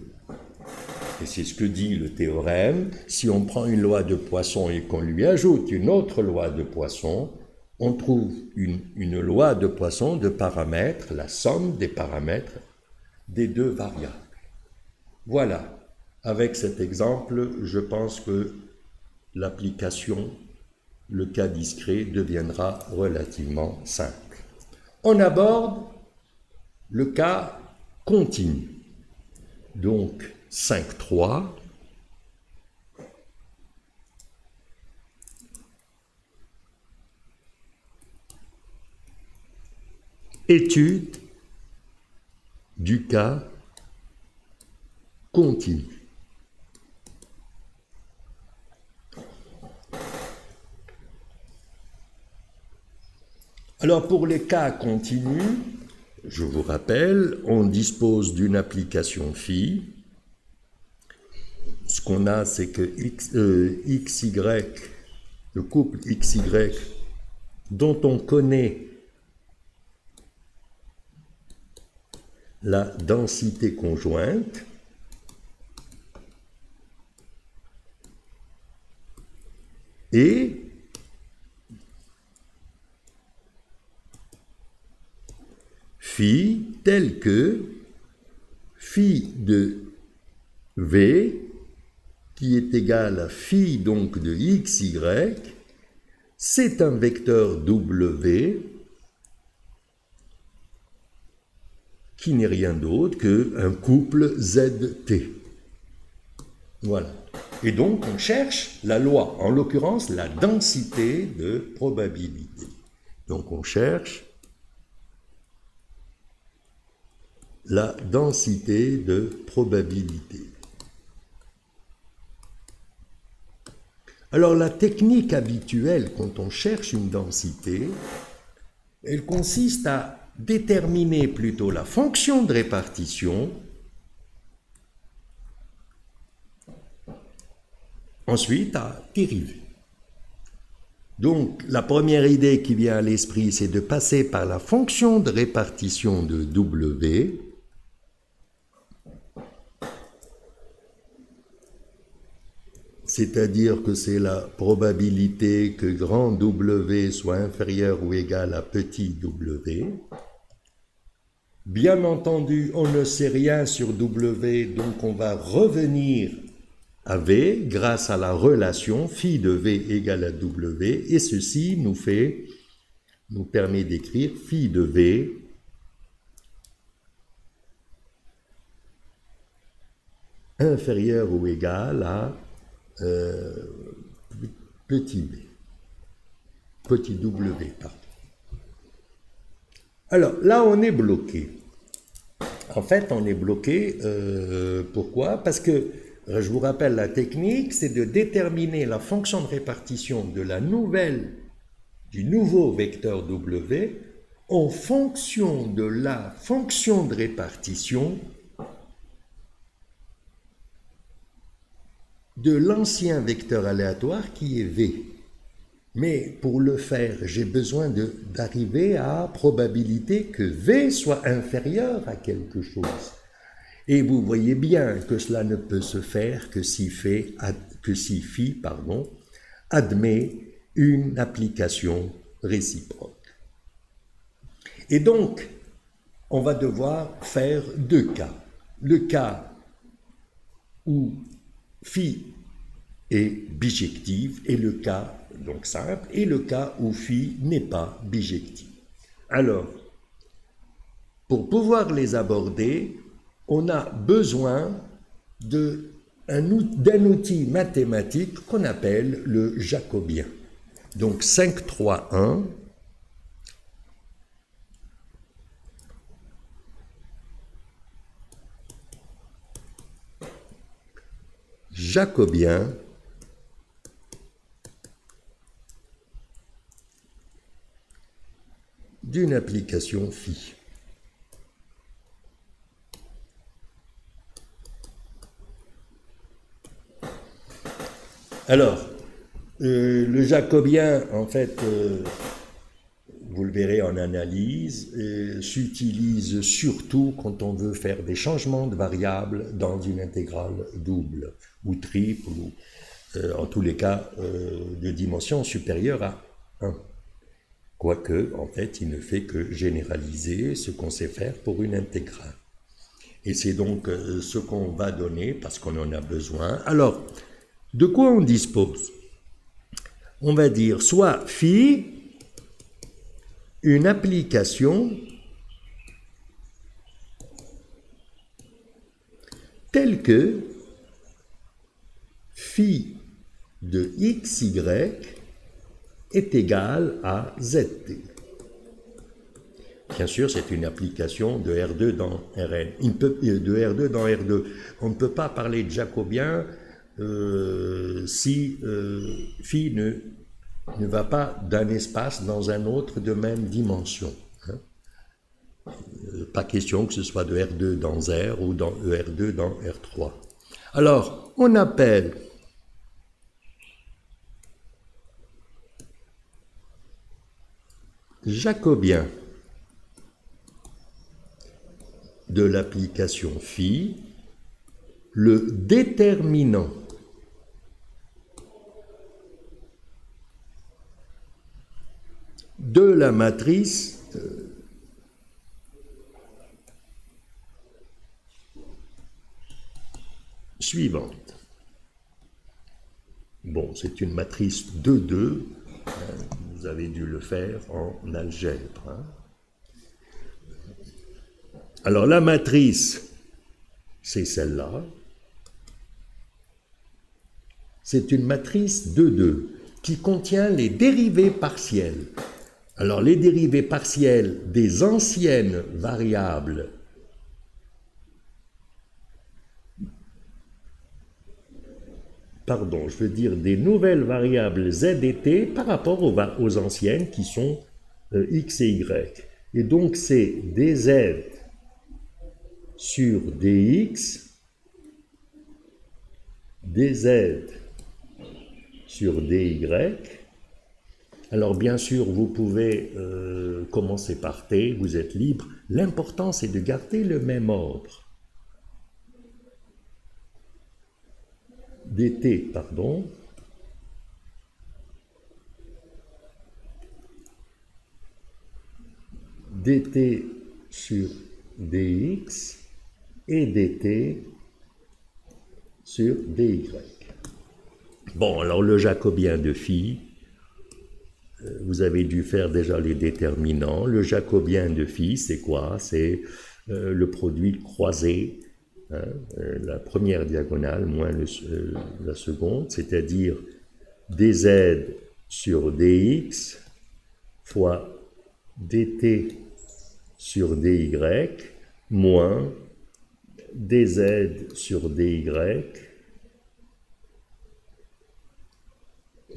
Et c'est ce que dit le théorème. Si on prend une loi de Poisson et qu'on lui ajoute une autre loi de Poisson, on trouve une loi de Poisson de paramètres, la somme des paramètres des deux variables. Voilà. Avec cet exemple, je pense que l'application, le cas discret, deviendra relativement simple. On aborde le cas continu. Donc, 5,3. Étude du cas continu. Alors pour les cas continus, je vous rappelle, on dispose d'une application phi. Ce qu'on a, c'est que XY, le couple XY, dont on connaît la densité conjointe, et phi tel que phi de V, qui est égal à phi donc de XY, c'est un vecteur W qui n'est rien d'autre qu'un couple ZT. Voilà. Et donc on cherche la loi, en l'occurrence la densité de probabilité. Donc on cherche la densité de probabilité. Alors la technique habituelle quand on cherche une densité, elle consiste à déterminer plutôt la fonction de répartition, ensuite à dériver. Donc la première idée qui vient à l'esprit, c'est de passer par la fonction de répartition de W, c'est-à-dire que c'est la probabilité que grand W soit inférieur ou égal à petit w. Bien entendu, on ne sait rien sur W, donc on va revenir à V grâce à la relation phi de V égale à W, et ceci nous permet d'écrire phi de V inférieur ou égal à petit b, petit w, pardon. Alors là, on est bloqué. En fait, on est bloqué. Pourquoi? Parce que, je vous rappelle, la technique, c'est de déterminer la fonction de répartition de du nouveau vecteur w en fonction de la fonction de répartition de l'ancien vecteur aléatoire qui est V. Mais pour le faire, j'ai besoin d'arriver à probabilité que V soit inférieur à quelque chose. Et vous voyez bien que cela ne peut se faire que si phi admet une application réciproque. Et donc, on va devoir faire deux cas. Le cas où phi est bijective, et le cas, donc simple, et le cas où phi n'est pas bijective. Alors, pour pouvoir les aborder, on a besoin d'un outil mathématique qu'on appelle le jacobien. Donc 5, 3, 1. Jacobien d'une application phi. Alors, le jacobien, en fait, vous le verrez en analyse, s'utilise surtout quand on veut faire des changements de variables dans une intégrale double ou triple, ou en tous les cas de dimension supérieure à 1. Quoique, en fait, il ne fait que généraliser ce qu'on sait faire pour une intégrale. Et c'est donc ce qu'on va donner parce qu'on en a besoin. Alors, de quoi on dispose? On va dire soit phi, une application telle que phi de xy est égal à zt. Bien sûr, c'est une application de R2 dans Rn, de R2 dans R2. On ne peut pas parler de jacobien si phi ne va pas d'un espace dans un autre de même dimension. Hein. Pas question que ce soit de R2 dans R ou dans ER2 dans R3. Alors, on appelle jacobien de l'application phi le déterminant de la matrice suivante. Bon, c'est une matrice 2-2, hein, vous avez dû le faire en algèbre. Hein. Alors la matrice, c'est celle-là. C'est une matrice 2-2 qui contient les dérivées partielles. Alors les dérivées partielles des anciennes variables je veux dire des nouvelles variables z et t par rapport aux anciennes qui sont x et y. Et donc c'est dz sur dx, dz sur dy. Alors bien sûr, vous pouvez commencer par t, vous êtes libre. L'important, c'est de garder le même ordre. dt, pardon. dt sur dx et dt sur dy. Bon, alors le jacobien de phi, vous avez dû faire déjà les déterminants. Le jacobien de phi, c'est quoi? C'est le produit croisé, hein, la première diagonale moins la seconde, c'est-à-dire dz sur dx fois dt sur dy moins dz sur dy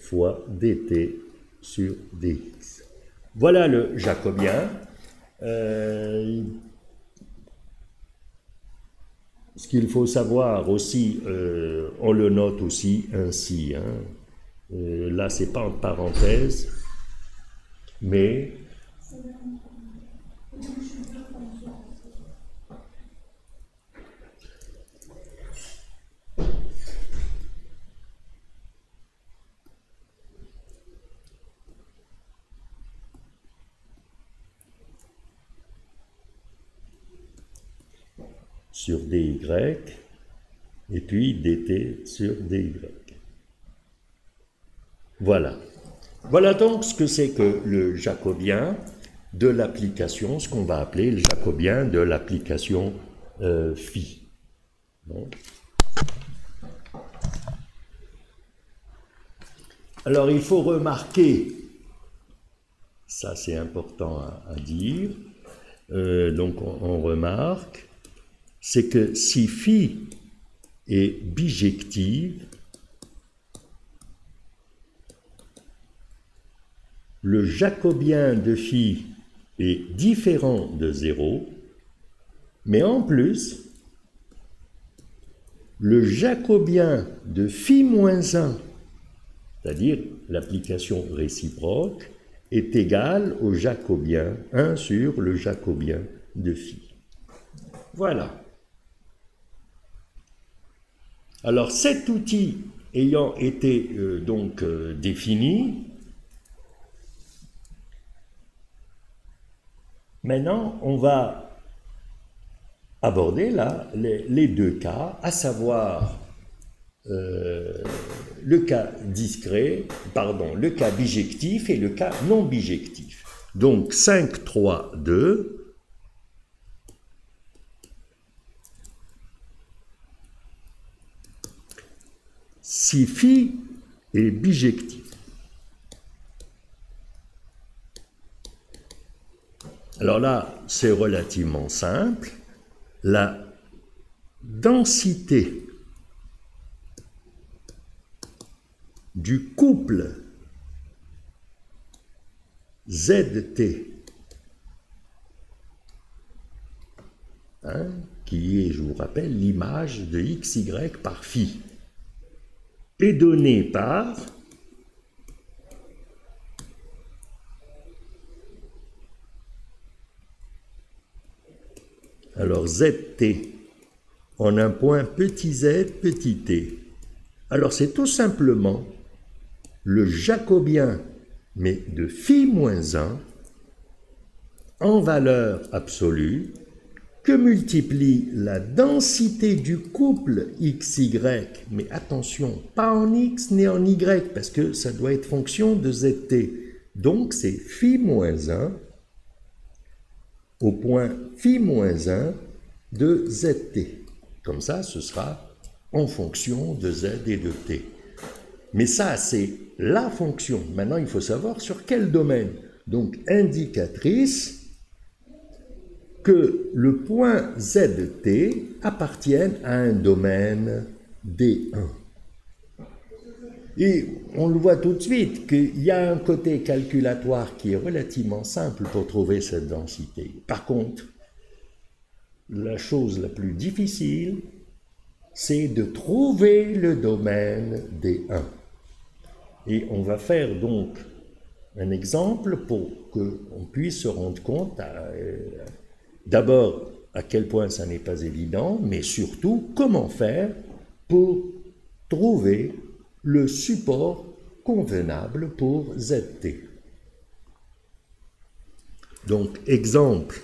fois dt sur dx. Voilà le jacobien. Ce qu'il faut savoir aussi, on le note aussi ainsi. Hein. Là, c'est pas en parenthèse, mais sur dy et puis dt sur dy. Voilà. Voilà donc ce que c'est que le jacobien de l'application, ce qu'on va appeler le jacobien de l'application phi. Bon. Alors il faut remarquer, ça c'est important à dire, donc on remarque, c'est que si phi est bijective, le jacobien de phi est différent de 0, mais en plus, le jacobien de phi moins 1, c'est-à-dire l'application réciproque, est égal au jacobien 1 sur le jacobien de phi. Voilà. Alors cet outil ayant été défini, maintenant on va aborder là les deux cas, à savoir le cas discret, pardon, le cas bijectif et le cas non bijectif. Donc 5, 3, 2. Si phi est bijectif. Alors là, c'est relativement simple. La densité du couple ZT, qui est, je vous rappelle, l'image de XY par phi, est donné par alors ZT en un point petit z, petit t. Alors c'est tout simplement le jacobien, mais de phi moins 1, en valeur absolue, que multiplie la densité du couple XY, mais attention, pas en X ni en Y, parce que ça doit être fonction de ZT. Donc c'est phi moins 1 au point phi moins 1 de ZT. Comme ça, ce sera en fonction de Z et de T. Mais ça, c'est la fonction. Maintenant, il faut savoir sur quel domaine. Donc, indicatrice que le point ZT appartienne à un domaine D1. Et on le voit tout de suite qu'il y a un côté calculatoire qui est relativement simple pour trouver cette densité. Par contre, la chose la plus difficile, c'est de trouver le domaine D1. Et on va faire donc un exemple pour qu'on puisse se rendre compte d'abord à quel point ça n'est pas évident, mais surtout comment faire pour trouver le support convenable pour ZT. Donc, exemple.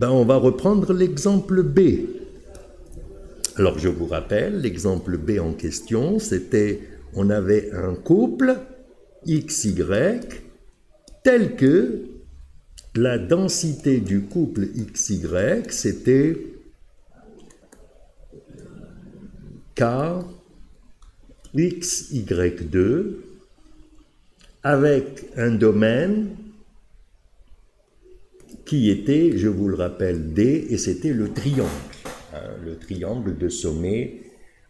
On va reprendre l'exemple B. Alors, je vous rappelle, l'exemple B en question, c'était, on avait un couple XY tel que la densité du couple XY, c'était K XY2 avec un domaine qui était, je vous le rappelle, D, et c'était le triangle de sommet,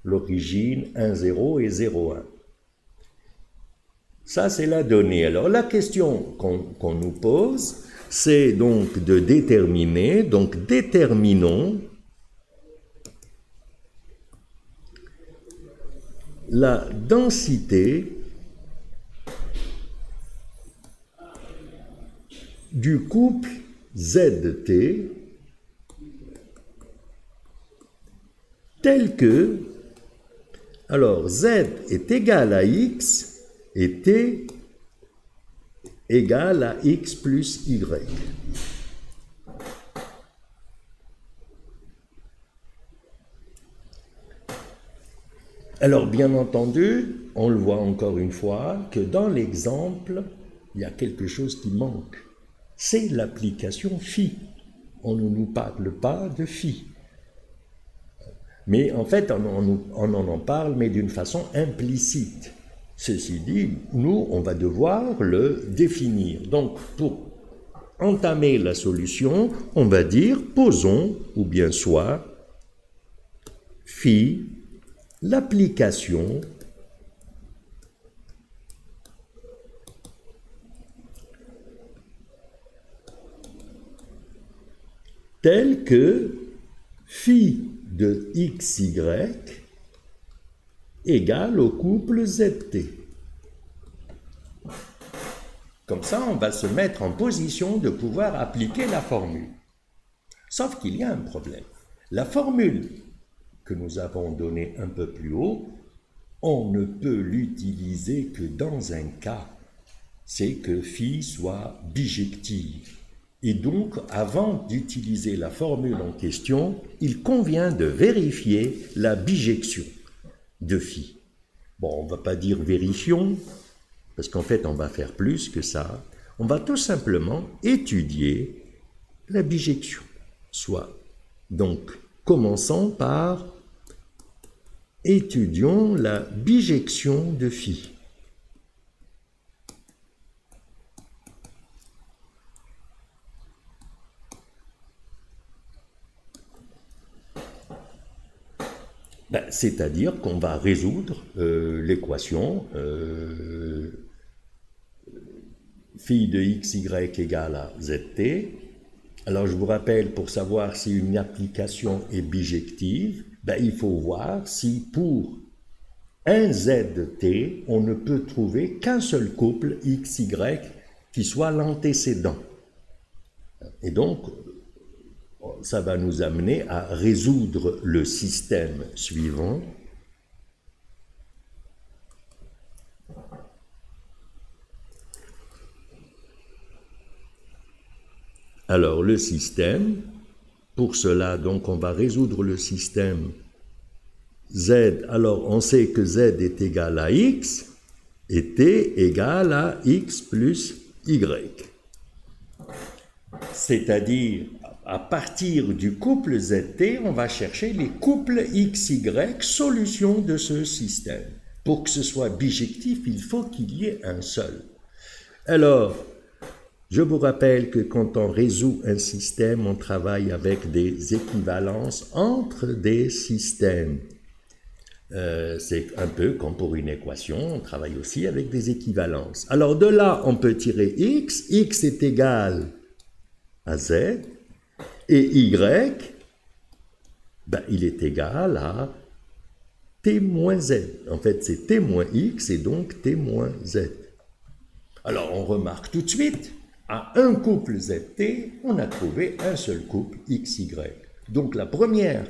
l'origine 1, 0 et 0, 1. Ça, c'est la donnée. Alors, la question qu'on nous pose, c'est donc de déterminer, donc déterminons la densité du couple ZT tel que, alors Z est égal à X et T égal à X plus Y. Alors, bien entendu, on le voit encore une fois, que dans l'exemple, il y a quelque chose qui manque. C'est l'application phi. On ne nous parle pas de phi. Mais en fait, on en parle, mais d'une façon implicite. Ceci dit, nous, on va devoir le définir. Donc, pour entamer la solution, on va dire, posons, ou bien soit, phi, l'application telle que phi de XY égale au couple ZT. Comme ça, on va se mettre en position de pouvoir appliquer la formule. Sauf qu'il y a un problème. La formule que nous avons donnée un peu plus haut, on ne peut l'utiliser que dans un cas, c'est que phi soit bijective. Et donc, avant d'utiliser la formule en question, il convient de vérifier la bijection de phi. Bon, on ne va pas dire vérifions, parce qu'en fait, on va faire plus que ça. On va tout simplement étudier la bijection. Soit, donc, commençons par étudions la bijection de phi. Ben, c'est-à-dire qu'on va résoudre l'équation phi de xy égale à zt. Alors je vous rappelle, pour savoir si une application est bijective, ben, il faut voir si pour un zt, on ne peut trouver qu'un seul couple xy qui soit l'antécédent. Et donc, ça va nous amener à résoudre le système suivant. Alors, le système, pour cela, donc, on va résoudre le système z. Alors, on sait que z est égal à x et t égal à x plus y. C'est-à-dire, à partir du couple zt, on va chercher les couples xy, solution de ce système. Pour que ce soit bijectif, il faut qu'il y ait un seul. Alors, je vous rappelle que quand on résout un système, on travaille avec des équivalences entre des systèmes. C'est un peu comme pour une équation, on travaille aussi avec des équivalences. Alors de là, on peut tirer x est égal à z, et y, ben, il est égal à t moins z. En fait, c'est t moins x et donc t moins z. Alors, on remarque tout de suite, à un couple zt, on a trouvé un seul couple xy. Donc, la première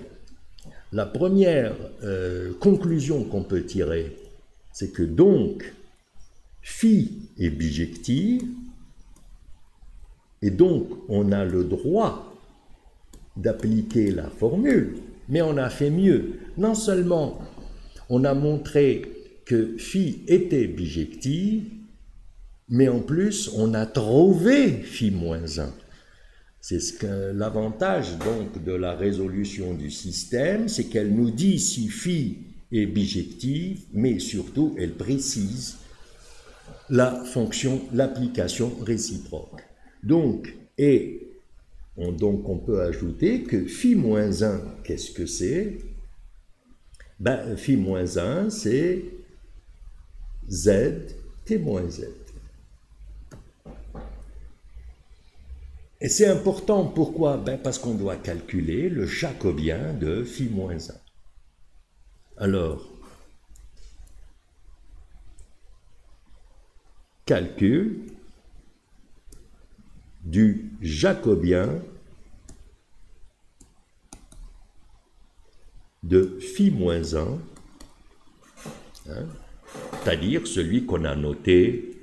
conclusion qu'on peut tirer, c'est que donc, phi est bijective, et donc, on a le droit d'appliquer la formule, mais on a fait mieux. Non seulement on a montré que phi était bijective, mais en plus, on a trouvé phi moins 1. C'est l'avantage donc de la résolution du système, c'est qu'elle nous dit si phi est bijective, mais surtout, elle précise la fonction, l'application réciproque. Donc, on peut ajouter que phi moins 1, qu'est-ce que c'est? Ben, phi moins 1, c'est z, t moins z. Et c'est important, pourquoi? Ben, parce qu'on doit calculer le jacobien de phi moins 1. Alors, calcul du jacobien de phi moins 1, hein, c'est-à-dire celui qu'on a noté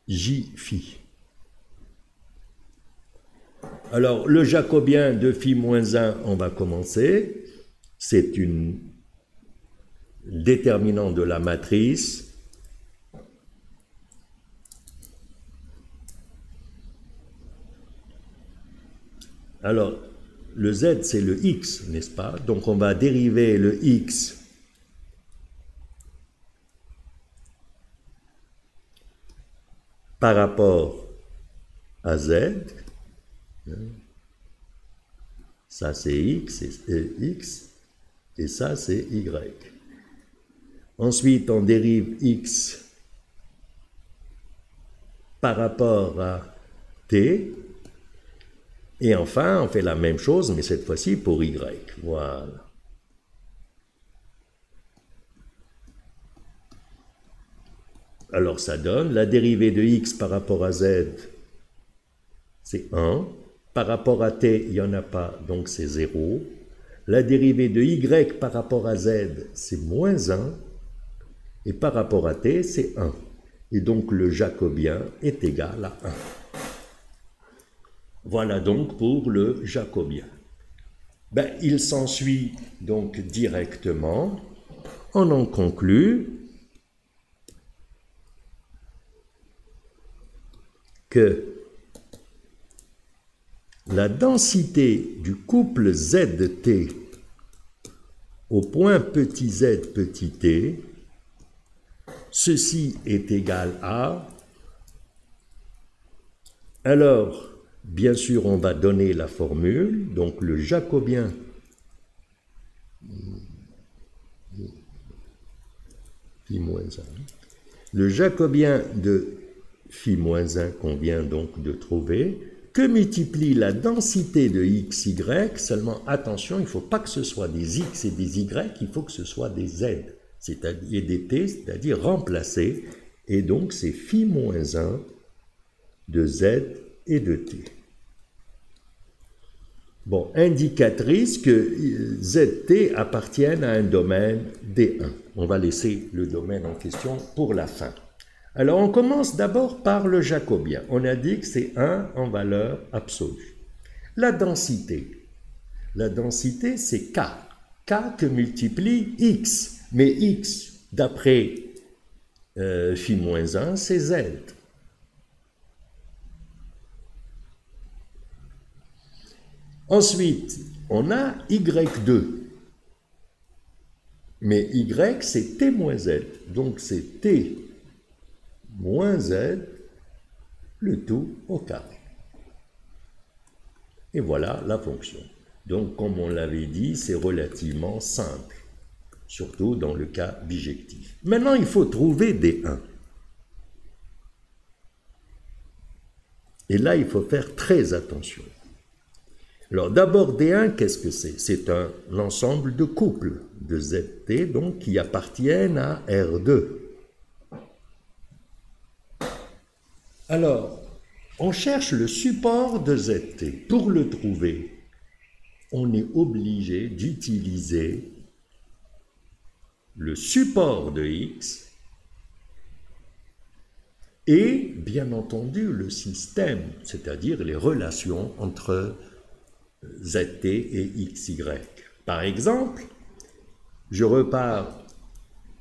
j phi. Alors, le jacobien de phi moins 1, on va commencer. C'est une déterminante de la matrice. Alors, le z, c'est le x, n'est-ce pas? Donc, on va dériver le x par rapport à z. Ça, c'est x, et ça, c'est y. Ensuite, on dérive x par rapport à t. Et enfin, on fait la même chose, mais cette fois-ci pour y. Voilà. Alors, ça donne la dérivée de x par rapport à z, c'est 1. Par rapport à t, il n'y en a pas, donc c'est 0. La dérivée de y par rapport à z, c'est moins 1. Et par rapport à t, c'est 1. Et donc, le jacobien est égal à 1. Voilà donc pour le jacobien. Ben, il s'ensuit donc directement, on en conclut que la densité du couple ZT au point petit z petit t, ceci est égal à... Alors, bien sûr, on va donner la formule, donc le jacobien phi moins 1. Le jacobien de phi moins 1 qu'on vient donc de trouver, que multiplie la densité de x, y, seulement attention, il ne faut pas que ce soit des x et des y, il faut que ce soit des z, c'est-à-dire des t, c'est-à-dire remplacés, et donc c'est phi moins 1 de z et de t. Bon, indicatrice que ZT appartiennent à un domaine D1. On va laisser le domaine en question pour la fin. Alors, on commence d'abord par le jacobien. On a dit que c'est 1 en valeur absolue. La densité. La densité, c'est K. K que multiplie X. Mais X, d'après phi moins 1, c'est Z. Ensuite, on a Y2. Mais Y, c'est T moins Z. Donc, c'est T moins Z, le tout au carré. Et voilà la fonction. Donc, comme on l'avait dit, c'est relativement simple, surtout dans le cas bijectif. Maintenant, il faut trouver des 1. Et là, il faut faire très attention. Alors d'abord, D1, qu'est-ce que c'est? C'est un ensemble de couples de ZT, donc qui appartiennent à R2. Alors, on cherche le support de ZT. Pour le trouver, on est obligé d'utiliser le support de X et, bien entendu, le système, c'est-à-dire les relations entre ZT et XY. Par exemple, je repars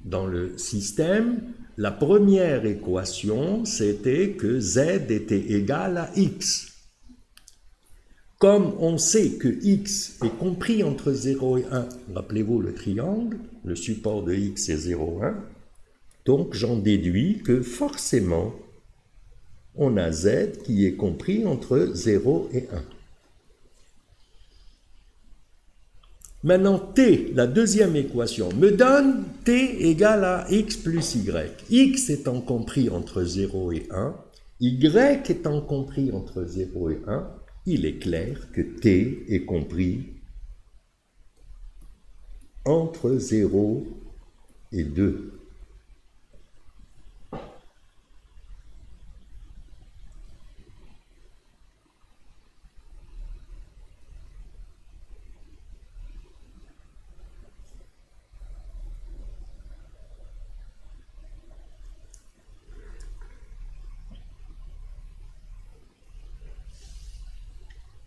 dans le système, la première équation, c'était que Z était égal à X. Comme on sait que X est compris entre 0 et 1, rappelez-vous le triangle, le support de X est 0, 1, donc j'en déduis que forcément, on a Z qui est compris entre 0 et 1. Maintenant, T, la deuxième équation, me donne T égale à X plus Y. X étant compris entre 0 et 1, Y étant compris entre 0 et 1, il est clair que T est compris entre 0 et 2.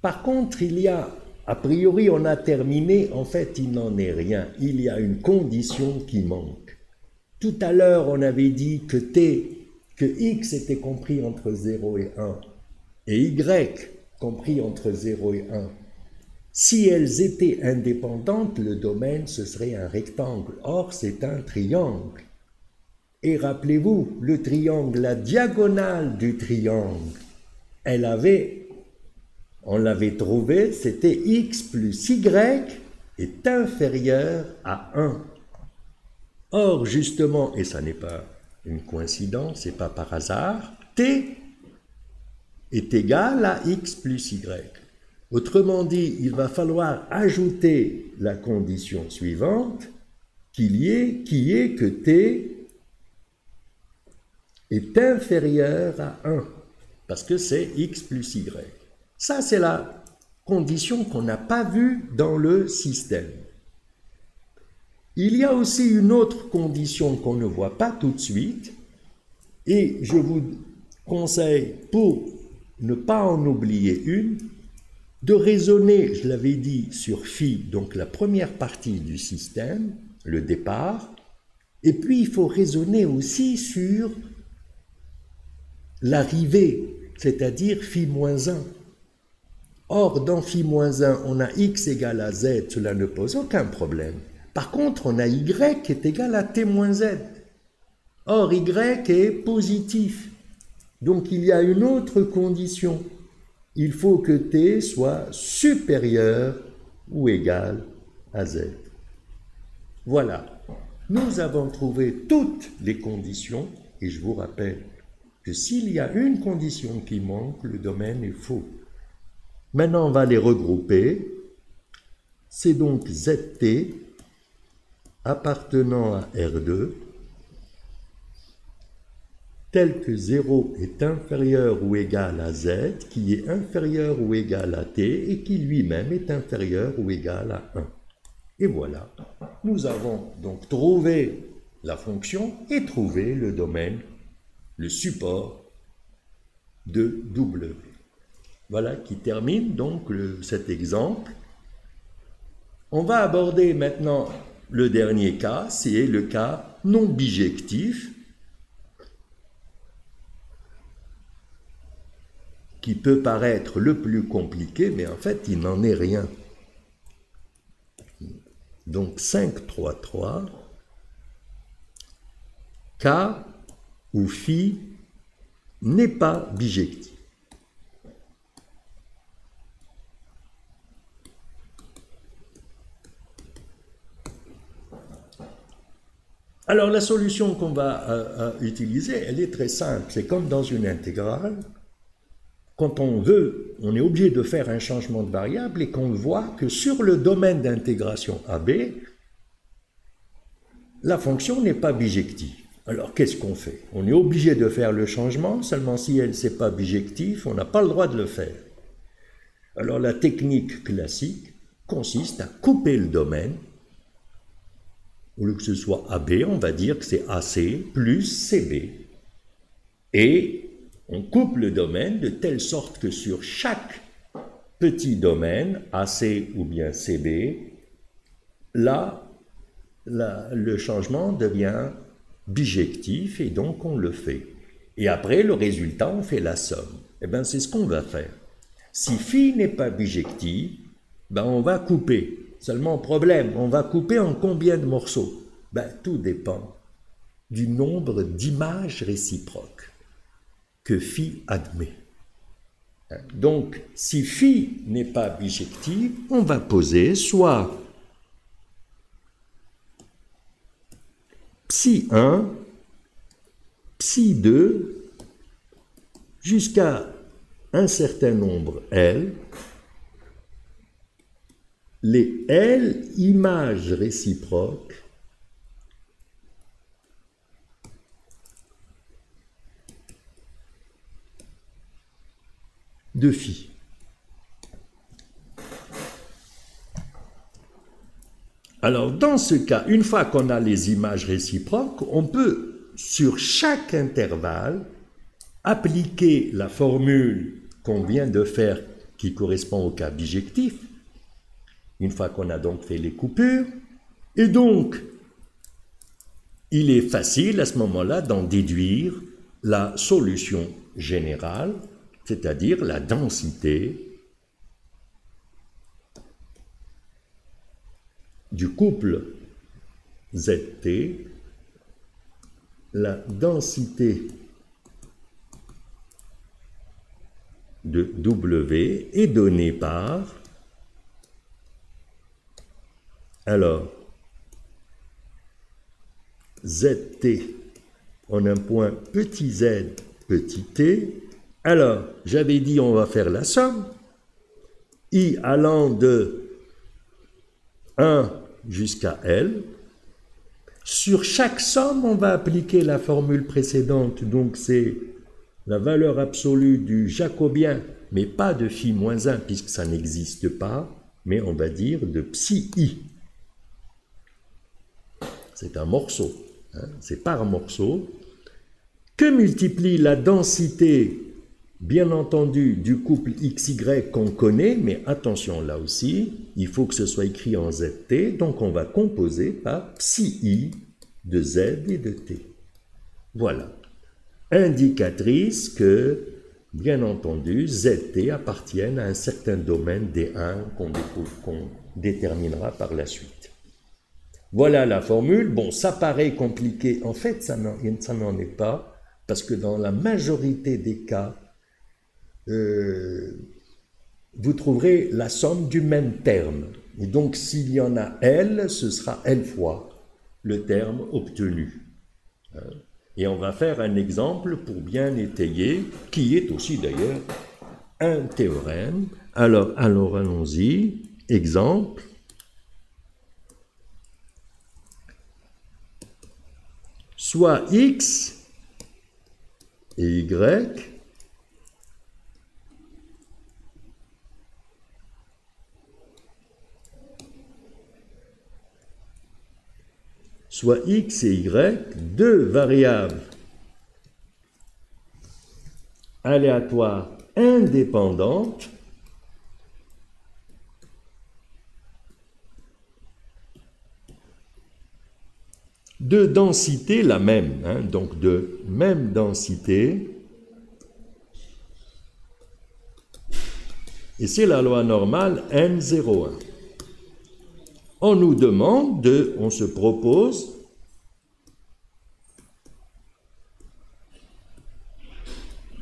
Par contre, il y a, a priori, on a terminé, en fait, il n'en est rien. Il y a une condition qui manque. Tout à l'heure, on avait dit que X était compris entre 0 et 1, et Y compris entre 0 et 1. Si elles étaient indépendantes, le domaine, ce serait un rectangle. Or, c'est un triangle. Et rappelez-vous, le triangle, la diagonale du triangle, on l'avait trouvé, c'était X plus Y est inférieur à 1. Or, justement, et ça n'est pas une coïncidence, c'est pas par hasard, T est égal à X plus Y. Autrement dit, il va falloir ajouter la condition suivante, qui est que T est inférieur à 1, parce que c'est X plus Y. Ça, c'est la condition qu'on n'a pas vue dans le système. Il y a aussi une autre condition qu'on ne voit pas tout de suite, et je vous conseille, pour ne pas en oublier une, de raisonner, je l'avais dit, sur phi, donc la première partie du système, le départ, et puis il faut raisonner aussi sur l'arrivée, c'est-à-dire phi moins 1. Or, dans phi moins 1, on a x égale à z, cela ne pose aucun problème. Par contre, on a y qui est égal à t moins z. Or, y est positif. Donc, il y a une autre condition. Il faut que t soit supérieur ou égal à z. Voilà. Nous avons trouvé toutes les conditions, et je vous rappelle que s'il y a une condition qui manque, le domaine est faux. Maintenant, on va les regrouper. C'est donc ZT appartenant à R2 tel que 0 est inférieur ou égal à Z, qui est inférieur ou égal à T, et qui lui-même est inférieur ou égal à 1. Et voilà, nous avons donc trouvé la fonction et trouvé le domaine, le support de W. Voilà qui termine donc cet exemple. On va aborder maintenant le dernier cas, c'est le cas non bijectif, qui peut paraître le plus compliqué, mais en fait, il n'en est rien. Donc, 5, 3, 3, cas où phi n'est pas bijectif. Alors, la solution qu'on va utiliser, elle est très simple. C'est comme dans une intégrale. Quand on est obligé de faire un changement de variable et qu'on voit que sur le domaine d'intégration AB, la fonction n'est pas bijective. Alors, qu'est-ce qu'on fait? On est obligé de faire le changement, seulement si elle n'est pas bijective, on n'a pas le droit de le faire. Alors, la technique classique consiste à couper le domaine. Au lieu que ce soit AB, on va dire que c'est AC plus CB. Et on coupe le domaine de telle sorte que sur chaque petit domaine, AC ou bien CB, là, le changement devient bijectif et donc on le fait. Et après, le résultat, on fait la somme. Eh bien, c'est ce qu'on va faire. Si phi n'est pas bijectif, ben on va couper. Seulement, problème, on va couper en combien de morceaux? Ben, tout dépend du nombre d'images réciproques que phi admet. Donc, si phi n'est pas bijectif, on va poser soit psi 1, psi 2, jusqu'à un certain nombre L, les L images réciproques de phi. Alors, dans ce cas, une fois qu'on a les images réciproques, on peut, sur chaque intervalle, appliquer la formule qu'on vient de faire qui correspond au cas bijectif, une fois qu'on a donc fait les coupures, et donc, il est facile à ce moment-là d'en déduire la solution générale, c'est-à-dire la densité du couple ZT, la densité de W est donnée par, alors, ZT en un point petit z, petit t. Alors, j'avais dit on va faire la somme, I allant de 1 jusqu'à L. Sur chaque somme, on va appliquer la formule précédente, donc c'est la valeur absolue du jacobien, mais pas de phi moins 1, puisque ça n'existe pas, mais on va dire de psi I. C'est un morceau, hein, c'est par morceau, que multiplie la densité, bien entendu, du couple XY qu'on connaît, mais attention là aussi, il faut que ce soit écrit en ZT, donc on va composer par psi I de Z et de T. Voilà. Indicatrice que, bien entendu, ZT appartiennent à un certain domaine D1 qu'on déterminera par la suite. Voilà la formule. Bon, ça paraît compliqué. En fait, ça n'en est pas, parce que dans la majorité des cas, vous trouverez la somme du même terme. Et donc, s'il y en a L, ce sera L fois. le terme obtenu. Et on va faire un exemple pour bien étayer, qui est aussi d'ailleurs un théorème. Alors allons-y. Exemple. Soit x et y soit x et y, deux variables aléatoires indépendantes de densité la même, donc de même densité, et c'est la loi normale N01. On nous demande on se propose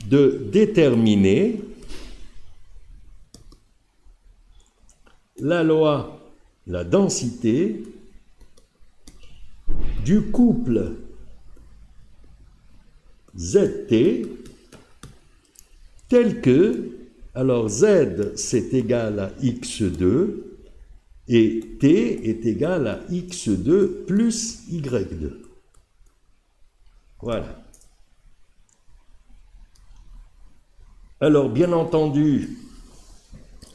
de déterminer la densité du couple ZT tel que, alors Z c'est égal à X2 et T est égal à X2 plus Y2. Voilà. Alors bien entendu,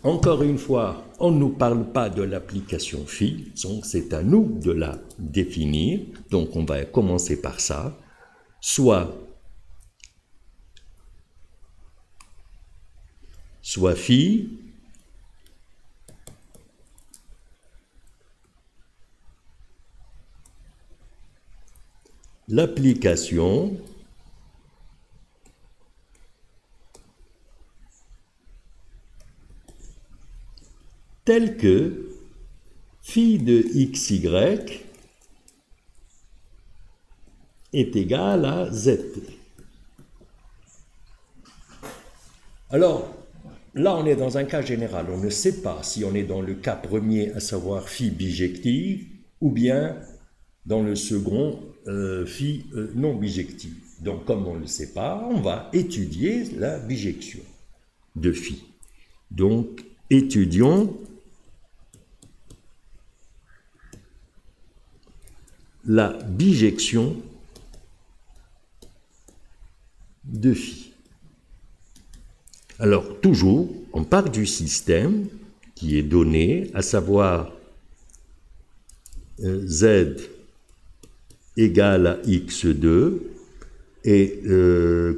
encore une fois, on ne nous parle pas de l'application phi, donc c'est à nous de la définir. Donc on va commencer par ça. Soit phi l'application telle que phi de xy est égal à zt. Alors, là, on est dans un cas général. On ne sait pas si on est dans le cas premier, à savoir phi bijective, ou bien dans le second, phi non bijective. Donc, comme on ne le sait pas, on va étudier la bijection de phi. Donc, étudions la bijection de phi. Alors, toujours, on part du système qui est donné, à savoir z égale à x2 et,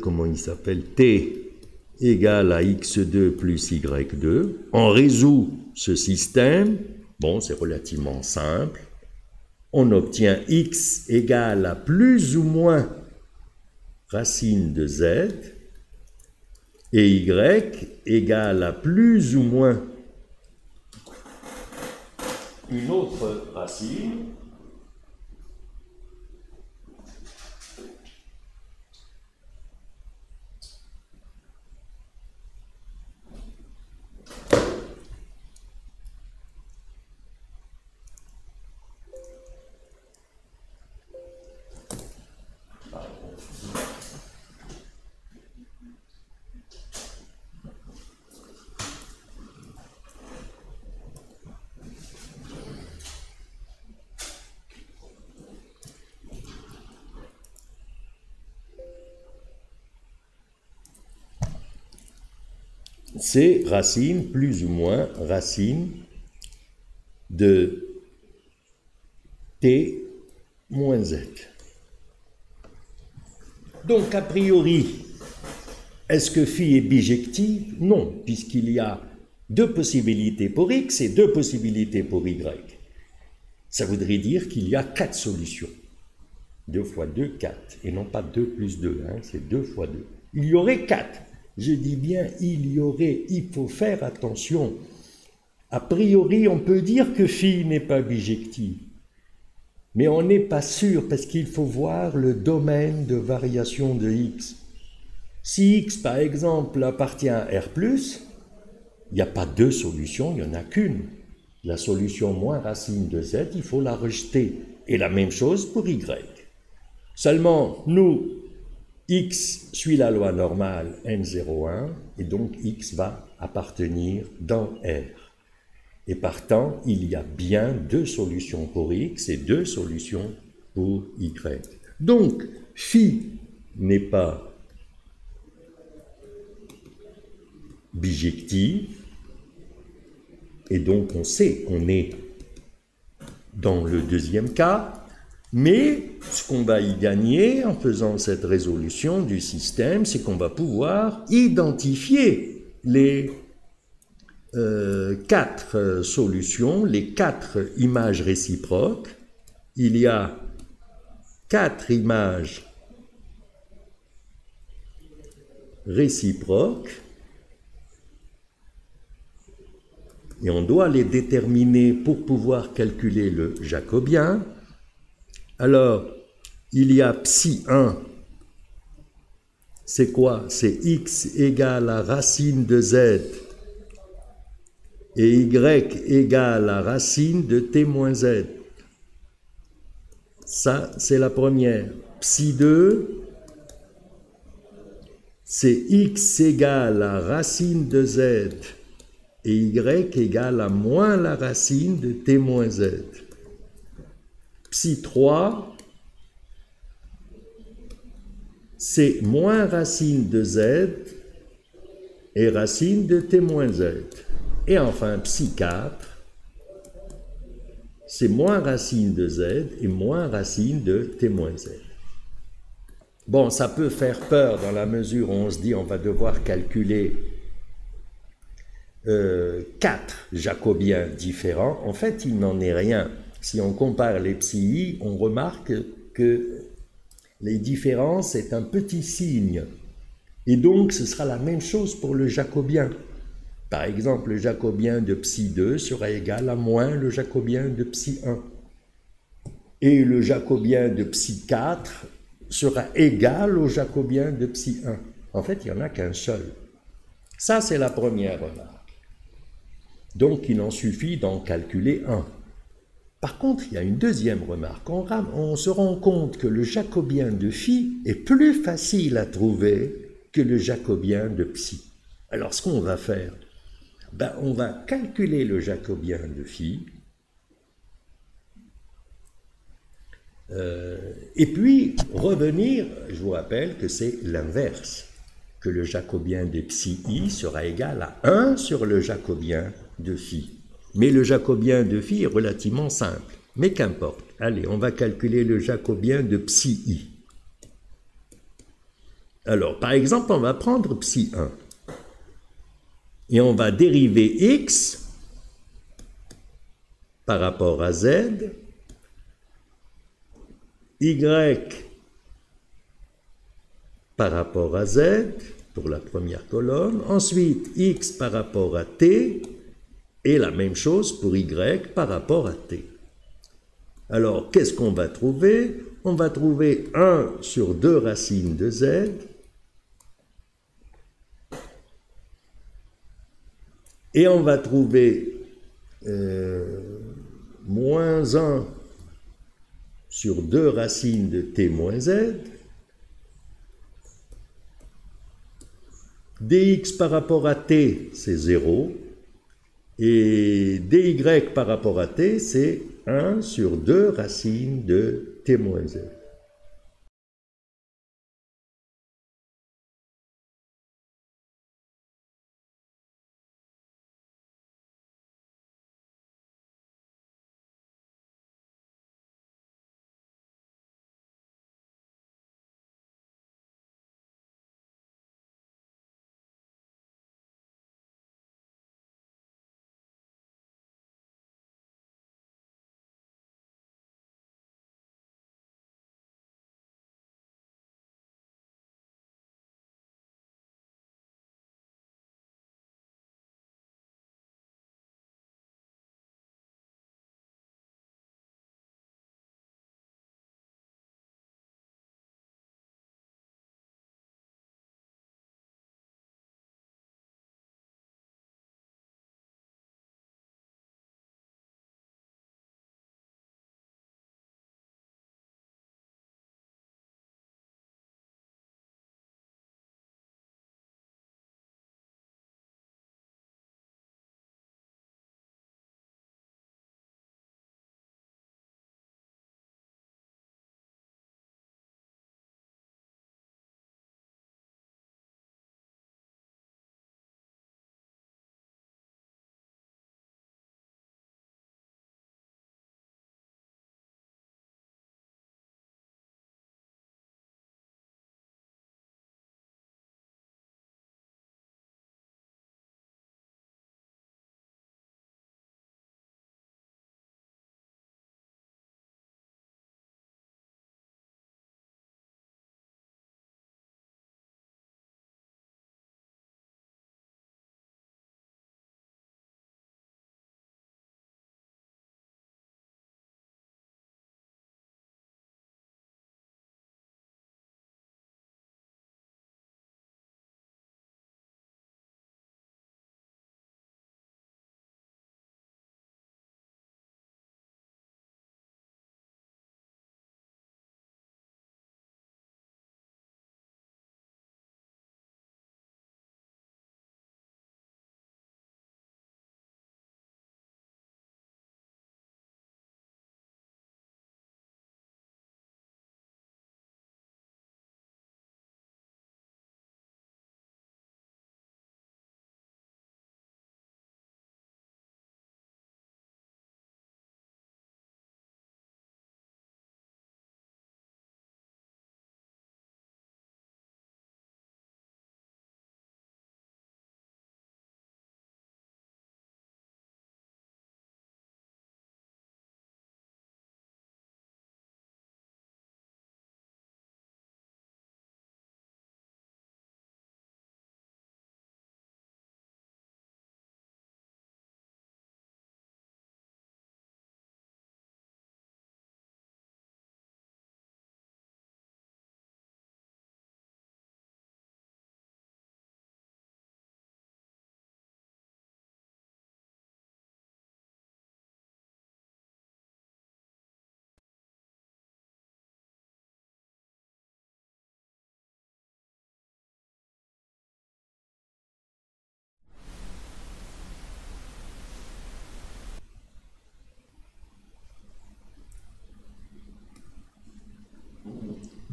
comment il s'appelle, t égale à x2 plus y2. On résout ce système, bon, c'est relativement simple. On obtient x égale à plus ou moins racine de z et y égale à plus ou moins une autre racine c'est racine plus ou moins racine de t moins z. Donc, a priori, est-ce que phi est bijective? Non, puisqu'il y a deux possibilités pour x et deux possibilités pour y. Ça voudrait dire qu'il y a 4 solutions. 2 fois 2, 4. Et non pas 2 plus 2, c'est 2 fois 2. Il y aurait 4. Je dis bien il faut faire attention. A priori, on peut dire que phi n'est pas bijective. Mais on n'est pas sûr parce qu'il faut voir le domaine de variation de x. Si x, par exemple, appartient à R+, il n'y a pas deux solutions, il n'y en a qu'une. La solution moins racine de z, il faut la rejeter. Et la même chose pour y. Seulement, nous, x suit la loi normale n01, et donc x va appartenir dans R. Et partant, il y a bien deux solutions pour x et deux solutions pour y. Donc, phi n'est pas bijective, et donc on sait qu'on est dans le deuxième cas, mais ce qu'on va y gagner en faisant cette résolution du système, c'est qu'on va pouvoir identifier les quatre solutions, les quatre images réciproques. Il y a quatre images réciproques et on doit les déterminer pour pouvoir calculer le jacobien. Alors, il y a psi 1, c'est quoi? C'est x égale à racine de z et y égale à racine de t moins z. Ça, c'est la première. Psi 2, c'est x égale à racine de z et y égale à moins la racine de t moins z. Psi 3, c'est moins racine de z et racine de t moins z. Et enfin, psi 4, c'est moins racine de z et moins racine de t moins z. Bon, ça peut faire peur dans la mesure où on se dit on va devoir calculer 4 jacobiens différents. En fait, il n'en est rien. Si on compare les psi, on remarque que les différences est un petit signe. Et donc, ce sera la même chose pour le jacobien. Par exemple, le jacobien de psi 2 sera égal à moins le jacobien de psi 1. Et le jacobien de psi 4 sera égal au jacobien de psi 1. En fait, il n'y en a qu'un seul. Ça, c'est la première remarque. Donc, il en suffit d'en calculer un. Par contre, il y a une deuxième remarque. On se rend compte que le jacobien de phi est plus facile à trouver que le jacobien de psi. Alors, ce qu'on va faire, on va calculer le jacobien de phi, et puis revenir, je vous rappelle que c'est l'inverse, que le jacobien de psi i sera égal à 1 sur le jacobien de phi. Mais le jacobien de phi est relativement simple. Mais qu'importe. Allez, on va calculer le jacobien de psi i. Alors, par exemple, on va prendre psi 1. Et on va dériver x par rapport à z, y par rapport à z, pour la première colonne. Ensuite, x par rapport à t, et la même chose pour y par rapport à t. Alors, qu'est-ce qu'on va trouver? On va trouver 1 sur 2 racines de z, et on va trouver moins 1 sur 2 racines de t moins z, dx par rapport à t, c'est 0, et dy par rapport à t, c'est 1 sur 2 racines de t moins z.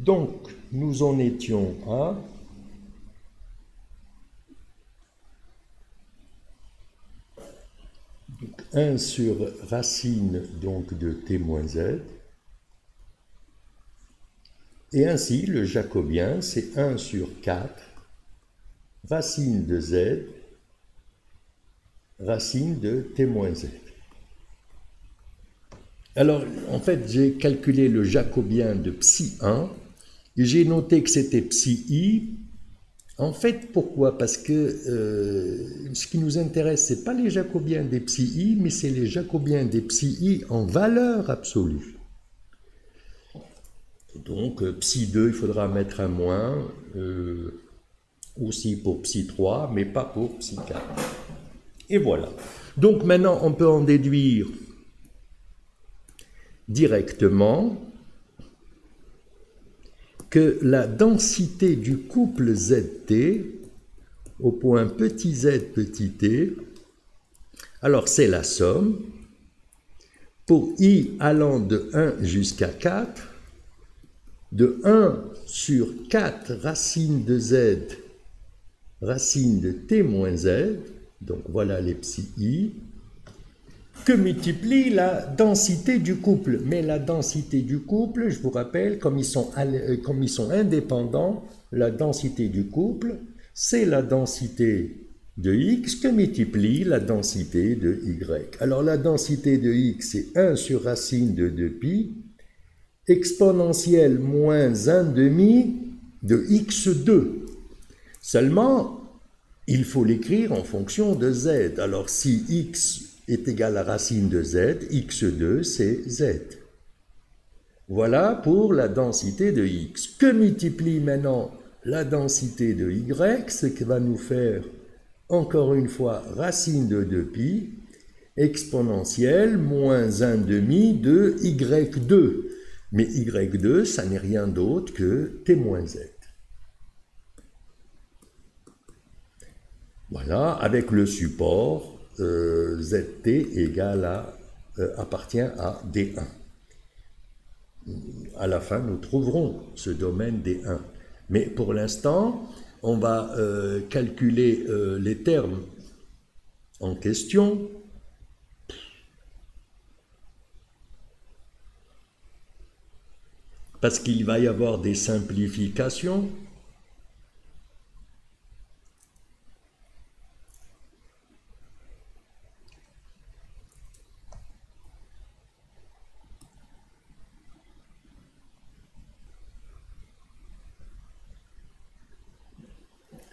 Donc, nous en étions à donc, 1 sur racine donc, de t moins z. Et ainsi, le jacobien, c'est 1 sur 4, racine de z, racine de t moins z. Alors, en fait, j'ai calculé le jacobien de psi 1, et j'ai noté que c'était psi i. En fait, pourquoi? Parce que ce qui nous intéresse, ce n'est pas les jacobiens des psi i, mais c'est les jacobiens des psi i en valeur absolue. Donc, psi 2, il faudra mettre un moins, aussi pour psi 3, mais pas pour psi 4. Et voilà. Donc, maintenant, on peut en déduire directement que la densité du couple ZT au point petit z petit t, alors c'est la somme pour i allant de 1 jusqu'à 4, de 1 sur 4 racine de z, racine de t moins z, donc voilà les psi i, que multiplie la densité du couple. Mais la densité du couple, je vous rappelle, comme ils sont indépendants, la densité du couple, c'est la densité de x que multiplie la densité de y. Alors la densité de x, c'est 1 sur racine de 2pi, exponentielle moins 1 demi de x2. Seulement, il faut l'écrire en fonction de z. Alors si x est égal à racine de z, x2 c'est z. Voilà pour la densité de x. Que multiplie maintenant la densité de y, ce qui va nous faire encore une fois racine de 2pi, exponentielle moins 1 demi de y2. Mais y2, ça n'est rien d'autre que t moins z. Voilà, avec le support zt égale à, appartient à d1. À la fin, nous trouverons ce domaine d1. Mais pour l'instant, on va calculer les termes en question. Parce qu'il va y avoir des simplifications.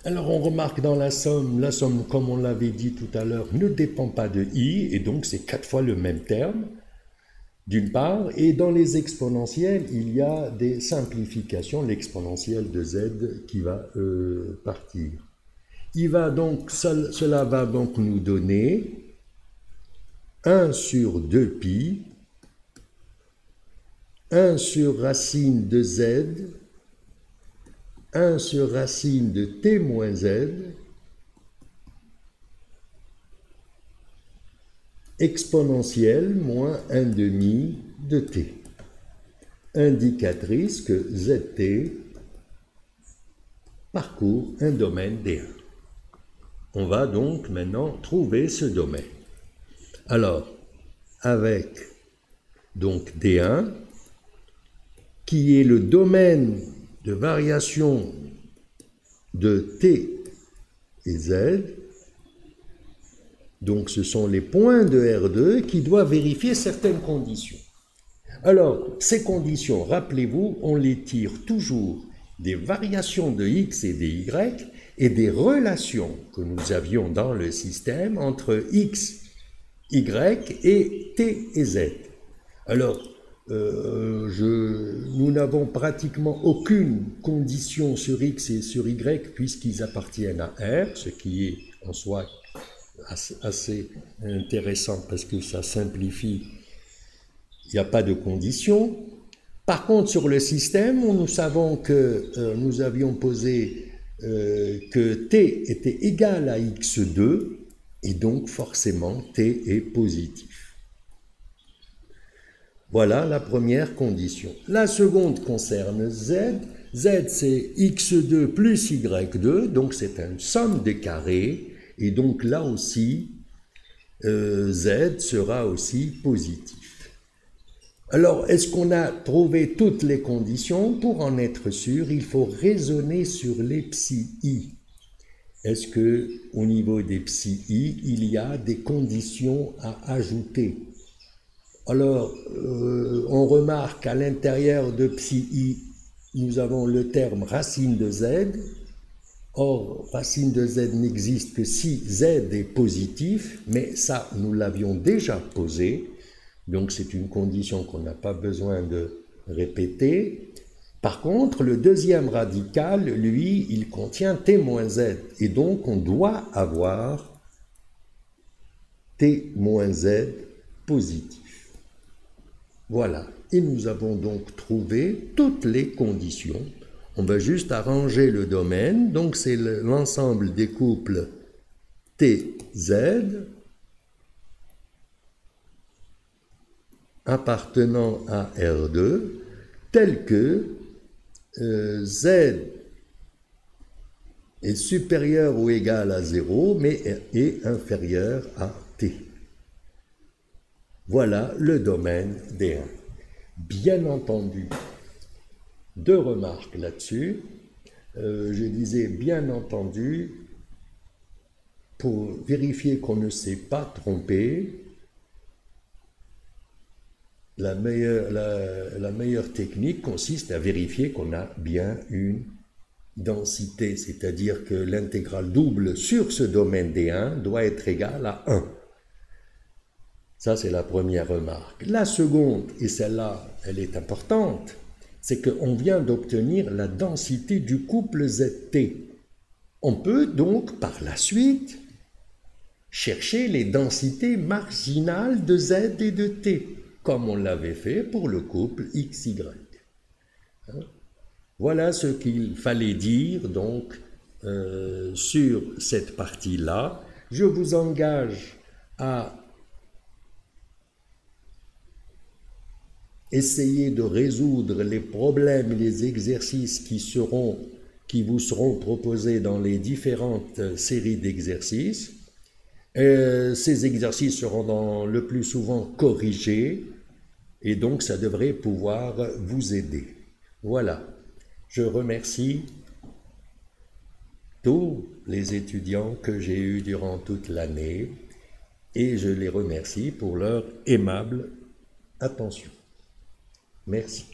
Alors on remarque dans la somme, comme on l'avait dit tout à l'heure, ne dépend pas de i, et donc c'est 4 fois le même terme, d'une part, et dans les exponentielles, il y a des simplifications, l'exponentielle de z qui va partir. Cela va donc nous donner 1 sur 2pi, 1 sur racine de z, 1 sur racine de t moins z, exponentielle moins 1 demi de t, indicatrice que zt parcourt un domaine D1. On va donc maintenant trouver ce domaine. Alors, avec donc D1, qui est le domaine de variation de t et z, donc ce sont les points de R2 qui doivent vérifier certaines conditions. Alors, ces conditions, rappelez-vous, on les tire toujours des variations de x et de y et des relations que nous avions dans le système entre x, y et t et z. Alors, nous n'avons pratiquement aucune condition sur x et sur y puisqu'ils appartiennent à R, ce qui est en soi assez intéressant parce que ça simplifie, il n'y a pas de condition. Par contre, sur le système, nous savons que nous avions posé que t était égal à x2 et donc forcément t est positif. Voilà la première condition. La seconde concerne Z. Z, c'est x2 plus y2, donc c'est une somme des carrés, et donc là aussi, Z sera aussi positif. Alors, est-ce qu'on a trouvé toutes les conditions? Pour en être sûr, il faut raisonner sur les psi i. Est-ce que au niveau des psi i, il y a des conditions à ajouter? Alors, on remarque qu'à l'intérieur de psi i, nous avons le terme racine de z. Or, racine de z n'existe que si z est positif, mais ça, nous l'avions déjà posé. Donc, c'est une condition qu'on n'a pas besoin de répéter. Par contre, le deuxième radical, lui, il contient t moins z. Et donc, on doit avoir t moins z positif. Voilà. Et nous avons donc trouvé toutes les conditions. On va juste arranger le domaine. Donc, c'est l'ensemble des couples TZ appartenant à R2 tel que Z est supérieur ou égal à 0, mais est inférieur à T. Voilà le domaine D1. Bien entendu, deux remarques là-dessus. Je disais bien entendu, pour vérifier qu'on ne s'est pas trompé, la meilleure technique consiste à vérifier qu'on a bien une densité, c'est-à-dire que l'intégrale double sur ce domaine D1 doit être égale à 1. Ça, c'est la première remarque. La seconde, et celle-là, elle est importante, c'est qu'on vient d'obtenir la densité du couple ZT. On peut donc, par la suite, chercher les densités marginales de Z et de T, comme on l'avait fait pour le couple XY. Voilà ce qu'il fallait dire, donc, sur cette partie-là. Je vous engage à essayer de résoudre les problèmes et les exercices qui vous seront proposés dans les différentes séries d'exercices. Ces exercices seront le plus souvent corrigés et donc ça devrait pouvoir vous aider. Voilà, je remercie tous les étudiants que j'ai eus durant toute l'année et je les remercie pour leur aimable attention. Merci.